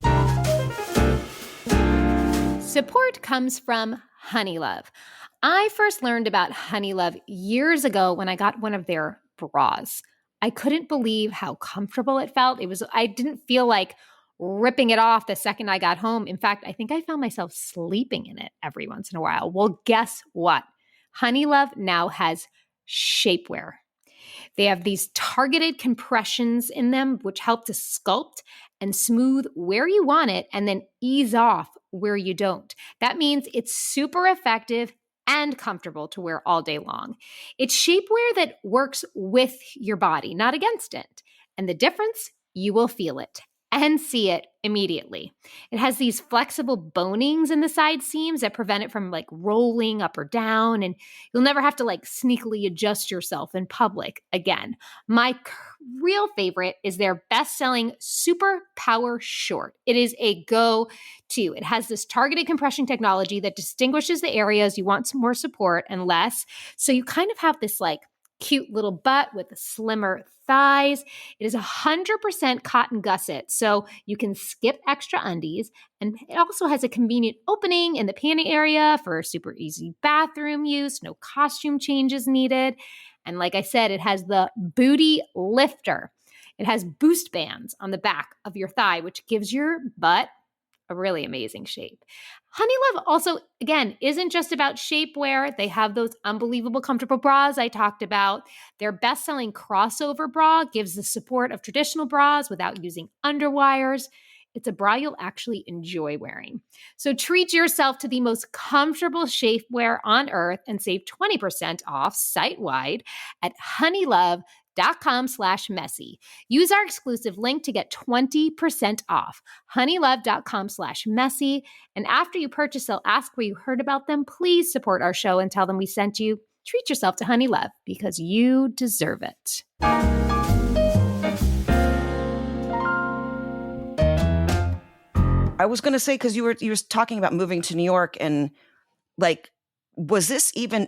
Support comes from Honeylove. I first learned about Honeylove years ago when I got one of their bras. I couldn't believe how comfortable it felt. I didn't feel like ripping it off the second I got home. In fact, I think I found myself sleeping in it every once in a while. Well, guess what? Honeylove now has shapewear. They have these targeted compressions in them, which help to sculpt and smooth where you want it and then ease off where you don't. That means it's super effective and comfortable to wear all day long. It's shapewear that works with your body, not against it. And the difference, you will feel it and see it immediately. It has these flexible bonings in the side seams that prevent it from like rolling up or down, and you'll never have to like sneakily adjust yourself in public again. My real favorite is their best-selling Super Power Short. It is a go-to. It has this targeted compression technology that distinguishes the areas you want some more support and less. So you kind of have this like cute little butt with slimmer thighs. It is 100% cotton gusset, so you can skip extra undies. And it also has a convenient opening in the panty area for super easy bathroom use. No costume changes needed. And like I said, it has the booty lifter. It has boost bands on the back of your thigh, which gives your butt a really amazing shape. Honeylove also, again, isn't just about shapewear. They have those unbelievable comfortable bras I talked about. Their best-selling crossover bra gives the support of traditional bras without using underwires. It's a bra you'll actually enjoy wearing. So treat yourself to the most comfortable shapewear on earth and save 20% off site-wide at honeylove.com/messy. Use our exclusive link to get 20% off. honeylove.com/messy. And after you purchase, they'll ask where you heard about them. Please support our show and tell them we sent you. Treat yourself to Honeylove because you deserve it. I was going to say, because you were talking about moving to New York, and like, was this even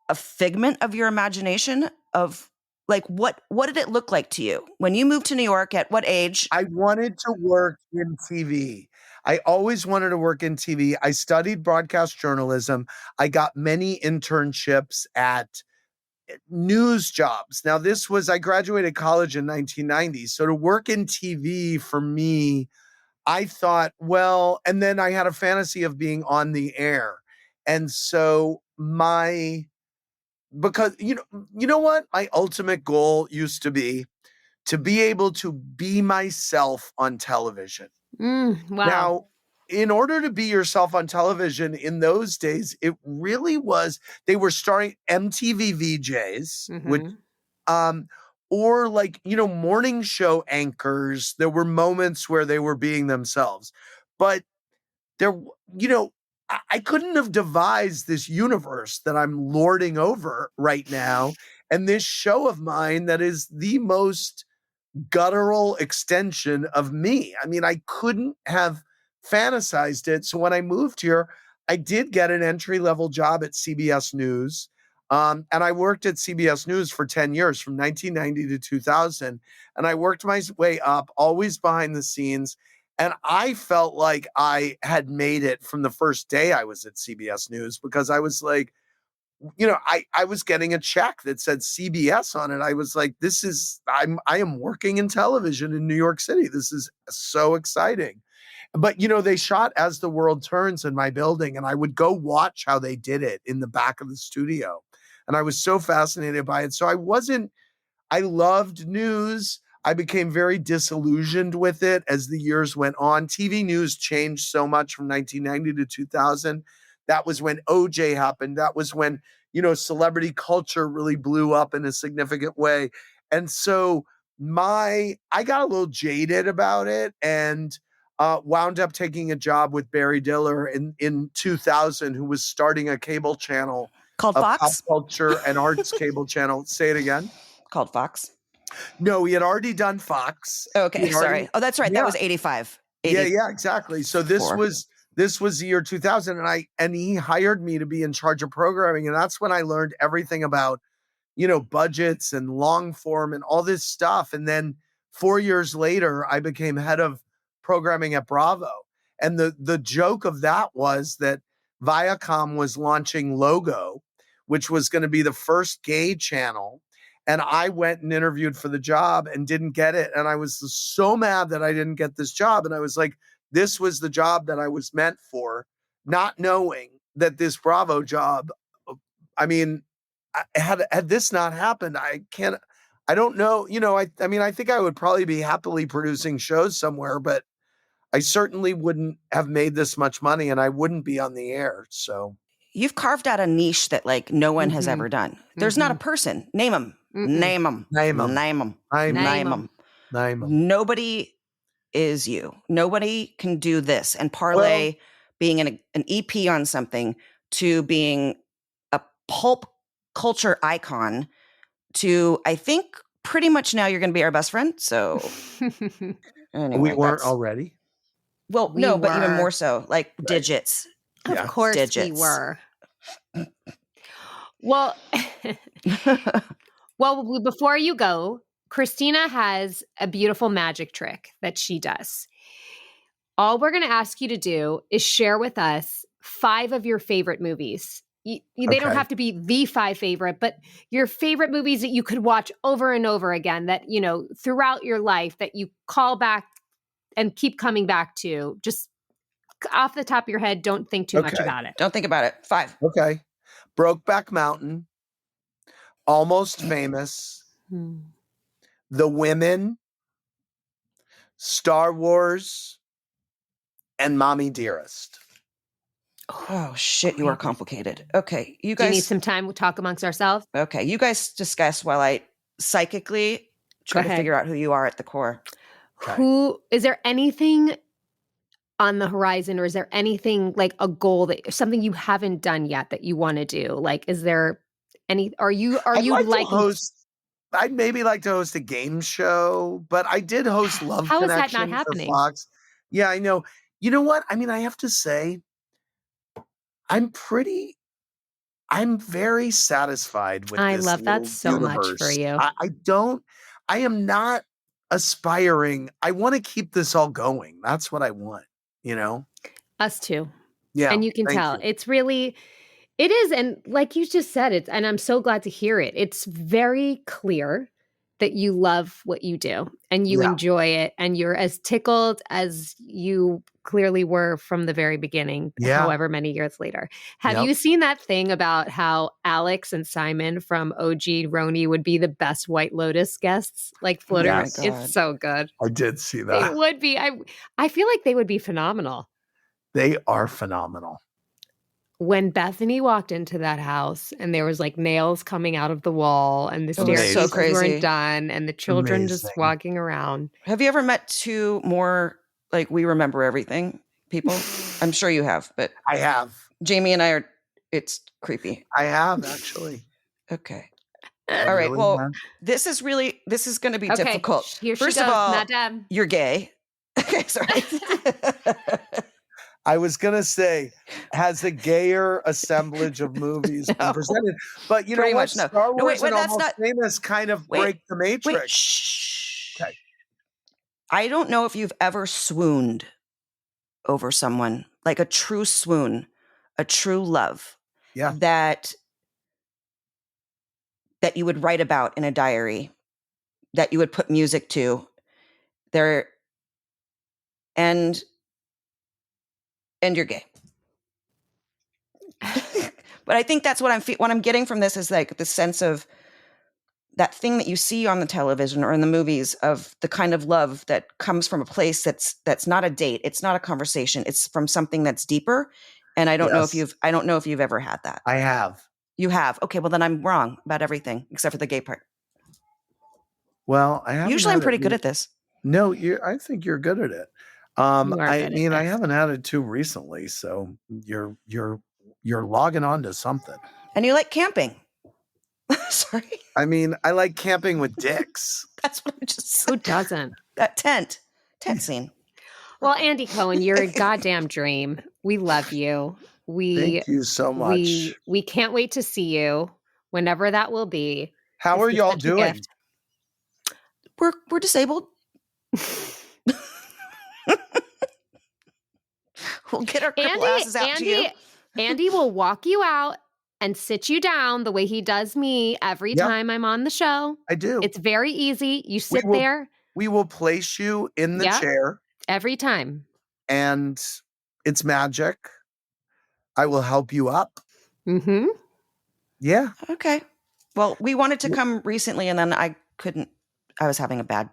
a figment of your imagination of like, what did it look like to you when you moved to New York? At what age? I wanted to work in TV. I always wanted to work in TV. I studied broadcast journalism. I got many internships at news jobs. Now, I graduated college in 1990. So to work in TV for me, I thought, well, and then I had a fantasy of being on the air. And so because you know what? My ultimate goal used to be able to be myself on television. Wow. Now, in order to be yourself on television in those days, it really was, they were starring MTV VJs, which, or like, morning show anchors. There were moments where they were being themselves, but there, I couldn't have devised this universe that I'm lording over right now. And this show of mine that is the most guttural extension of me. I mean, I couldn't have fantasized it. So when I moved here, I did get an entry-level job at CBS News. And I worked at CBS News for 10 years, from 1990 to 2000. And I worked my way up, always behind the scenes. And I felt like I had made it from the first day I was at CBS News, because I was like, I was getting a check that said CBS on it. I was like, I am working in television in New York City. This is so exciting. But, they shot As the World Turns in my building, and I would go watch how they did it in the back of the studio. And I was so fascinated by it. So I loved news. I became very disillusioned with it as the years went on. TV news changed so much from 1990 to 2000. That was when OJ happened. That was when, celebrity culture really blew up in a significant way. And so I got a little jaded about it, and wound up taking a job with Barry Diller in 2000, who was starting a cable channel Called of Fox? pop culture and arts cable channel. Say it again. Called Fox? No, he had already done Fox. Okay, sorry. Oh, that's right. Yeah. That was 85. Yeah, exactly. So this was the year 2000, and he hired me to be in charge of programming, and that's when I learned everything about, budgets and long form and all this stuff. And then 4 years later, I became head of programming at Bravo. And the joke of that was that Viacom was launching Logo, which was going to be the first gay channel. And I went and interviewed for the job and didn't get it. And I was so mad that I didn't get this job. And I was like, this was the job that I was meant for, not knowing that this Bravo job, had this not happened, I don't know. I think I would probably be happily producing shows somewhere, but I certainly wouldn't have made this much money, and I wouldn't be on the air. So you've carved out a niche that like no one has ever done. There's not a person. Name them. Name them. Name 'em. Name them. Name 'em. Name them. Name 'em. Nobody is you. Nobody can do this and parlay being an EP on something to being a pulp culture icon to, I think, pretty much now you're going to be our best friend. So anyway, we weren't already. Well, We no, but even were. more so, like digits. Yeah. Of course we Digits. were. Well, before you go, Christina has a beautiful magic trick that she does. All we're going to ask you to do is share with us 5 of your favorite movies. They don't Okay. have to be the 5 favorite, but your favorite movies that you could watch over and over again, that, throughout your life, that you call back and keep coming back to. Just off the top of your head, don't think too much Okay. about it. Don't think about it. 5. Okay. Brokeback Mountain, Almost Famous, The Women, Star Wars, and Mommy Dearest. Oh shit, you are complicated. Okay, you Do you need guys. some time to talk amongst ourselves? Okay, you guys discuss while I psychically try Go to ahead. figure out who you are at the core. Okay. Is there anything on the horizon, or is there anything like a goal something you haven't done yet that you want to do? Like, is there any? Are you I'd like to liking? host? I'd maybe like to host a game show, but I did host Love How is that Connection not happening? for Fox. Yeah, I know. You know what? I mean, I have to say, I'm very satisfied with I this love that little so much universe. for you. I am not aspiring. I want to keep this all going. That's what I want, Us too. Yeah. And you can thank tell you. it's really, it is. And like you just said, and I'm so glad to hear it. It's very clear that you love what you do and you Yeah. enjoy it, and you're as tickled as you clearly were from the very beginning, Yeah. however many years later. Have Yep. you seen that thing about how Alex and Simon from OG Roni would be the best White Lotus guests, like floaters? Oh my God. It's so good. I did see They that. would be. I feel like they would be phenomenal. They are phenomenal. When Bethany walked into that house and there was like nails coming out of the wall and the It was so staircases crazy. weren't done and the children just Amazing. walking around. Have you ever met 2 more like we remember everything people? I'm sure you have, but I have. Jamie and I are. It's creepy. I have actually. Okay. I All right. really Well, have. this is going to be Okay, difficult. here she First goes, of all, Madame. you're gay. Okay, sorry. I was gonna say, has a gayer assemblage of movies been presented? But you know Pretty what? much, no. Star No, Wars wait, and that's Almost not. Famous kind of Wait, break the wait, matrix. shh. Okay. I don't know if you've ever swooned over someone, like a true swoon, a true love. Yeah. That you would write about in a diary, that you would put music to. There, and you're gay. But I think that's what I'm getting from this is like the sense of that thing that you see on the television or in the movies of the kind of love that comes from a place that's not a date, it's not a conversation, it's from something that's deeper. And I don't know if you've ever had that. I have. You have. Okay, well then I'm wrong about everything except for the gay part. Well, I haven't. Usually I'm pretty good at this. No, I think you're good at it. You are good I at mean, I this. haven't had it too recently, so you're logging on to something. And you like camping. Sorry. I mean, I like camping with dicks. That's what I just Who said. doesn't? That tent scene. Well, Andy Cohen, you're a goddamn dream. We love you. Thank you so much. We can't wait to see you whenever that will be. How This are is y'all such a doing? gift. We're disabled. We'll get our cripple asses out to you. Andy will walk you out and sit you down the way he does me every time I'm on the show. I do. It's very easy. You sit there. We will place you in the chair. Every time. And it's magic. I will help you up. Mm-hmm. Yeah. Okay. Well, we wanted to come recently and then I couldn't. I was having a bad.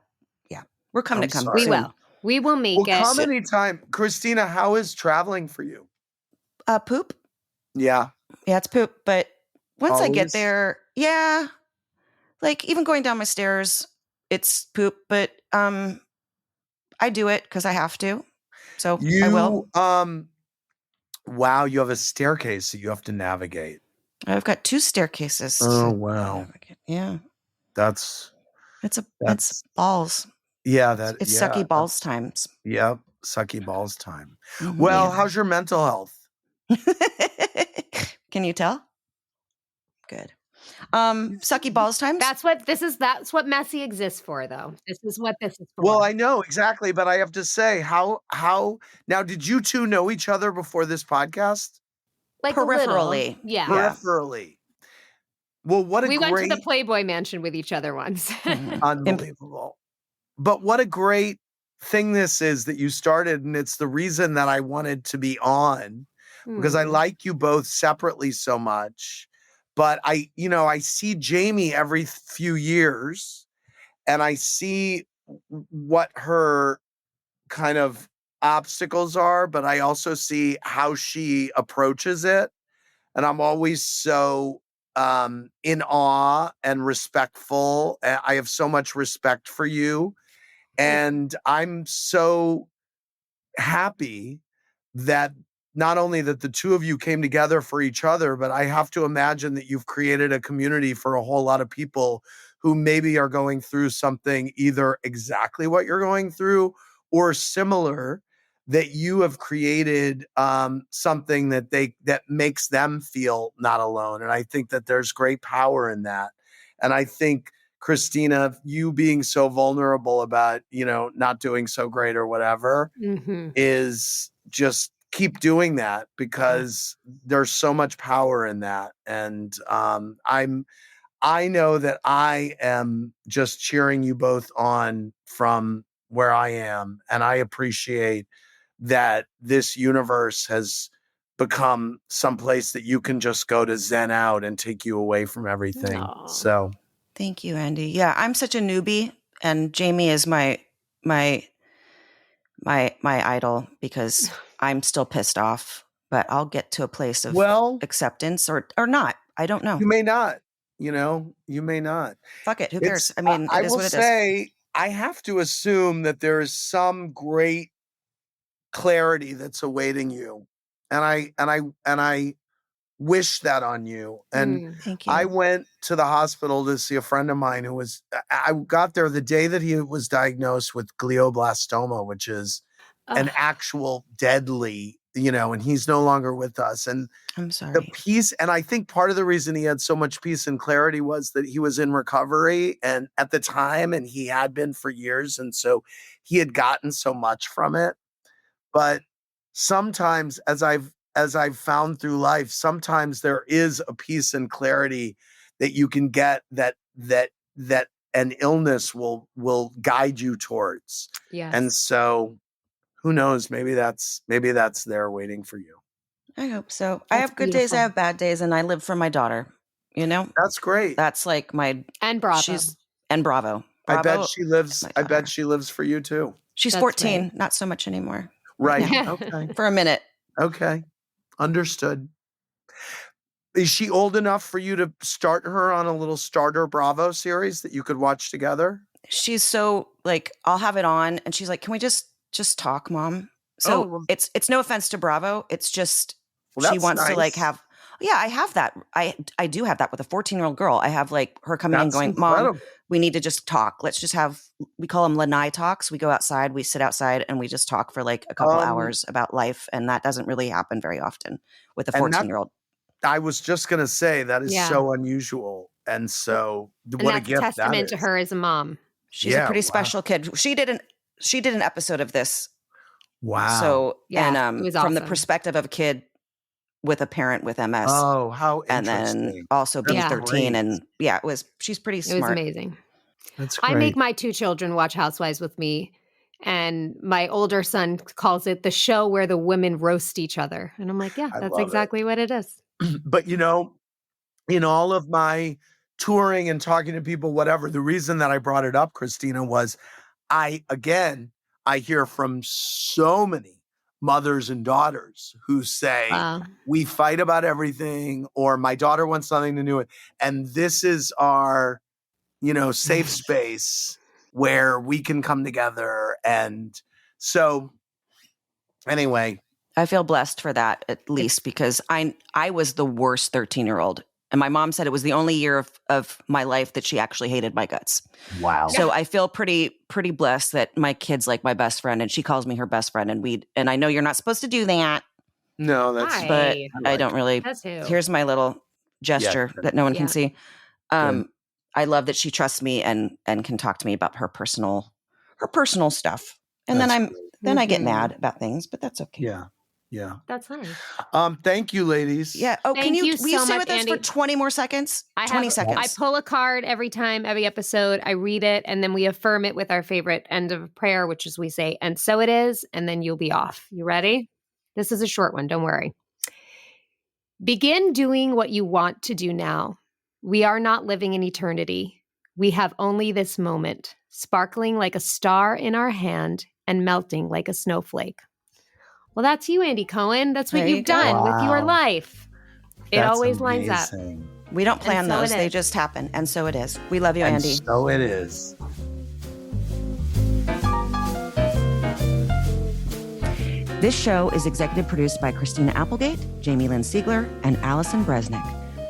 Yeah. We're coming to come. We soon. will. We will make it. Come anytime. Christina, how is traveling for you? Poop. Yeah. Yeah, it's poop. But once I get Always? there, yeah. Like even going down my stairs, it's poop. But I do it because I have to. So I will. Wow, you have a staircase that you have to navigate. I've got 2 staircases. Oh wow. Yeah. That's it's balls. Yeah, It's sucky balls times. Yep, sucky balls time. Mhm, Well, how's your mental health? Can you tell? Good. Sucky balls times. That's what messy exists for, though. This is what this is for. Well, I know exactly, but I have to say, how now did you two know each other before this podcast? Like peripherally. Yeah. Peripherally. Well, we went to the Playboy Mansion with each other once. Unbelievable. But what a great thing this is that you started, and it's the reason that I wanted to be on, because I like you both separately so much. But I see Jamie every few years, and I see what her kind of obstacles are, but I also see how she approaches it. And I'm always so in awe and respectful. I have so much respect for you. And I'm so happy that not only that the two of you came together for each other, but I have to imagine that you've created a community for a whole lot of people who maybe are going through something either exactly what you're going through or similar, that you have created something that makes them feel not alone. And I think that there's great power in that. And I think, Christina, you being so vulnerable about, not doing so great or whatever is just keep doing that, because there's so much power in that. And I know that I am just cheering you both on from where I am. And I appreciate that this universe has become someplace that you can just go to zen out and take you away from everything. Aww. So thank you, Andy. Yeah, I'm such a newbie, and Jamie is my idol because I'm still pissed off, but I'll get to a place of acceptance or not. I don't know. You may not. You may not. Fuck it. Who cares? I mean, I it is will what it say, is. I have to assume that there is some great clarity that's awaiting you, and I wish that on you. And thank you. I went to the hospital to see a friend of mine I got there the day that he was diagnosed with glioblastoma, which is an actual deadly. and he's no longer with us. And I'm the sorry. peace, and I think part of the reason he had so much peace and clarity was that he was in recovery and at the time, and he had been for years. And so he had gotten so much from it. But sometimes, as I've found through life, sometimes there is a peace and clarity that you can get that an illness will guide you towards. Yes. And so who knows, maybe that's there waiting for you. I hope so. I That's have good days, I beautiful. have bad days, and I live for my daughter. That's great. That's like And Bravo. And Bravo. I bet Bravo, she lives. my I daughter. bet she lives for you too. She's That's 14, right. not so much anymore. Right. now. Okay. For a minute. Okay. Understood. Is she old enough for you to start her on a little starter Bravo series that you could watch together? She's so like, I'll have it on, and she's like, "Can we just talk, Mom?" So well- it's no offense to Bravo. It's just Well, she that's wants to like nice. have. Yeah, I have that. I do have that with a 14-year-old girl. I have like her coming in That's going, "Mom, incredible. we need to just talk. Let's just have." We call them lanai talks. We go outside, we sit outside, and we just talk for like a couple hours about life, and that doesn't really happen very often with a And that- 14-year-old. I was just gonna say that is Yeah. so unusual, and so And what a that's a gift that testament to is. her as a mom. She's a Yeah, pretty wow. special kid. She did an episode of this. Wow. So Yeah, and it was from the awesome. perspective of a kid with a parent with MS, Oh, how and interesting. then also being That's 13, great. and she's pretty It was smart. amazing. That's great. I make my 2 children watch Housewives with me, and my older son calls it the show where the women roast each other. And I'm like, yeah, I that's love it. exactly what it is. But in all of my touring and talking to people, whatever, the reason that I brought it up, Christina, was I hear from so many mothers and daughters who say, Wow. we fight about everything, or my daughter wants something to do it. And this is our, safe space where we can come together. And so anyway, I feel blessed for that, at least, because I was the worst 13-year-old. And my mom said it was the only year of my life that she actually hated my guts. wow. So I feel pretty blessed that my kid's like my best friend, and she calls me her best friend. And I know you're not supposed to do that, No, that's Hi. but Hey. I don't really. That's who. Here's my little gesture that no one Yeah. can see. Good. I love that she trusts me and can talk to me about her personal stuff. And That's then great. then I get Mhm. mad about things, but that's okay. Yeah. Yeah. That's nice. Thank you, ladies. Yeah. Oh, Thank you will you so stay much, with us for Andy. 20 more seconds? I 20 seconds. I pull a card every episode. I read it, and then we affirm it with our favorite end of prayer, which is we say, "And so it is," and then you'll be off. You ready? This is a short one. Don't worry. Begin doing what you want to do now. We are not living in eternity. We have only this moment, sparkling like a star in our hand and melting like a snowflake. Well, that's you, Andy Cohen. That's what There you you've go. done with your Wow. life. It That's always lines up. amazing. We don't plan so it those. They is. just happen. And so it is. We love you, And Andy. so it is. This show is executive produced by Christina Applegate, Jamie-Lynn Sigler, and Allison Bresnick.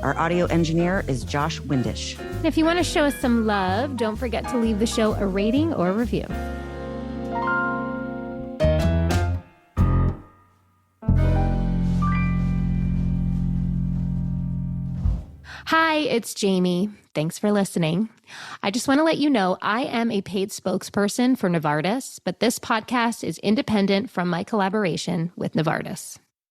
Our audio engineer is Josh Windisch. And if you want to show us some love, don't forget to leave the show a rating or review. Hi, it's Jamie. Thanks for listening. I just want to let you know I am a paid spokesperson for Novartis, but this podcast is independent from my collaboration with Novartis.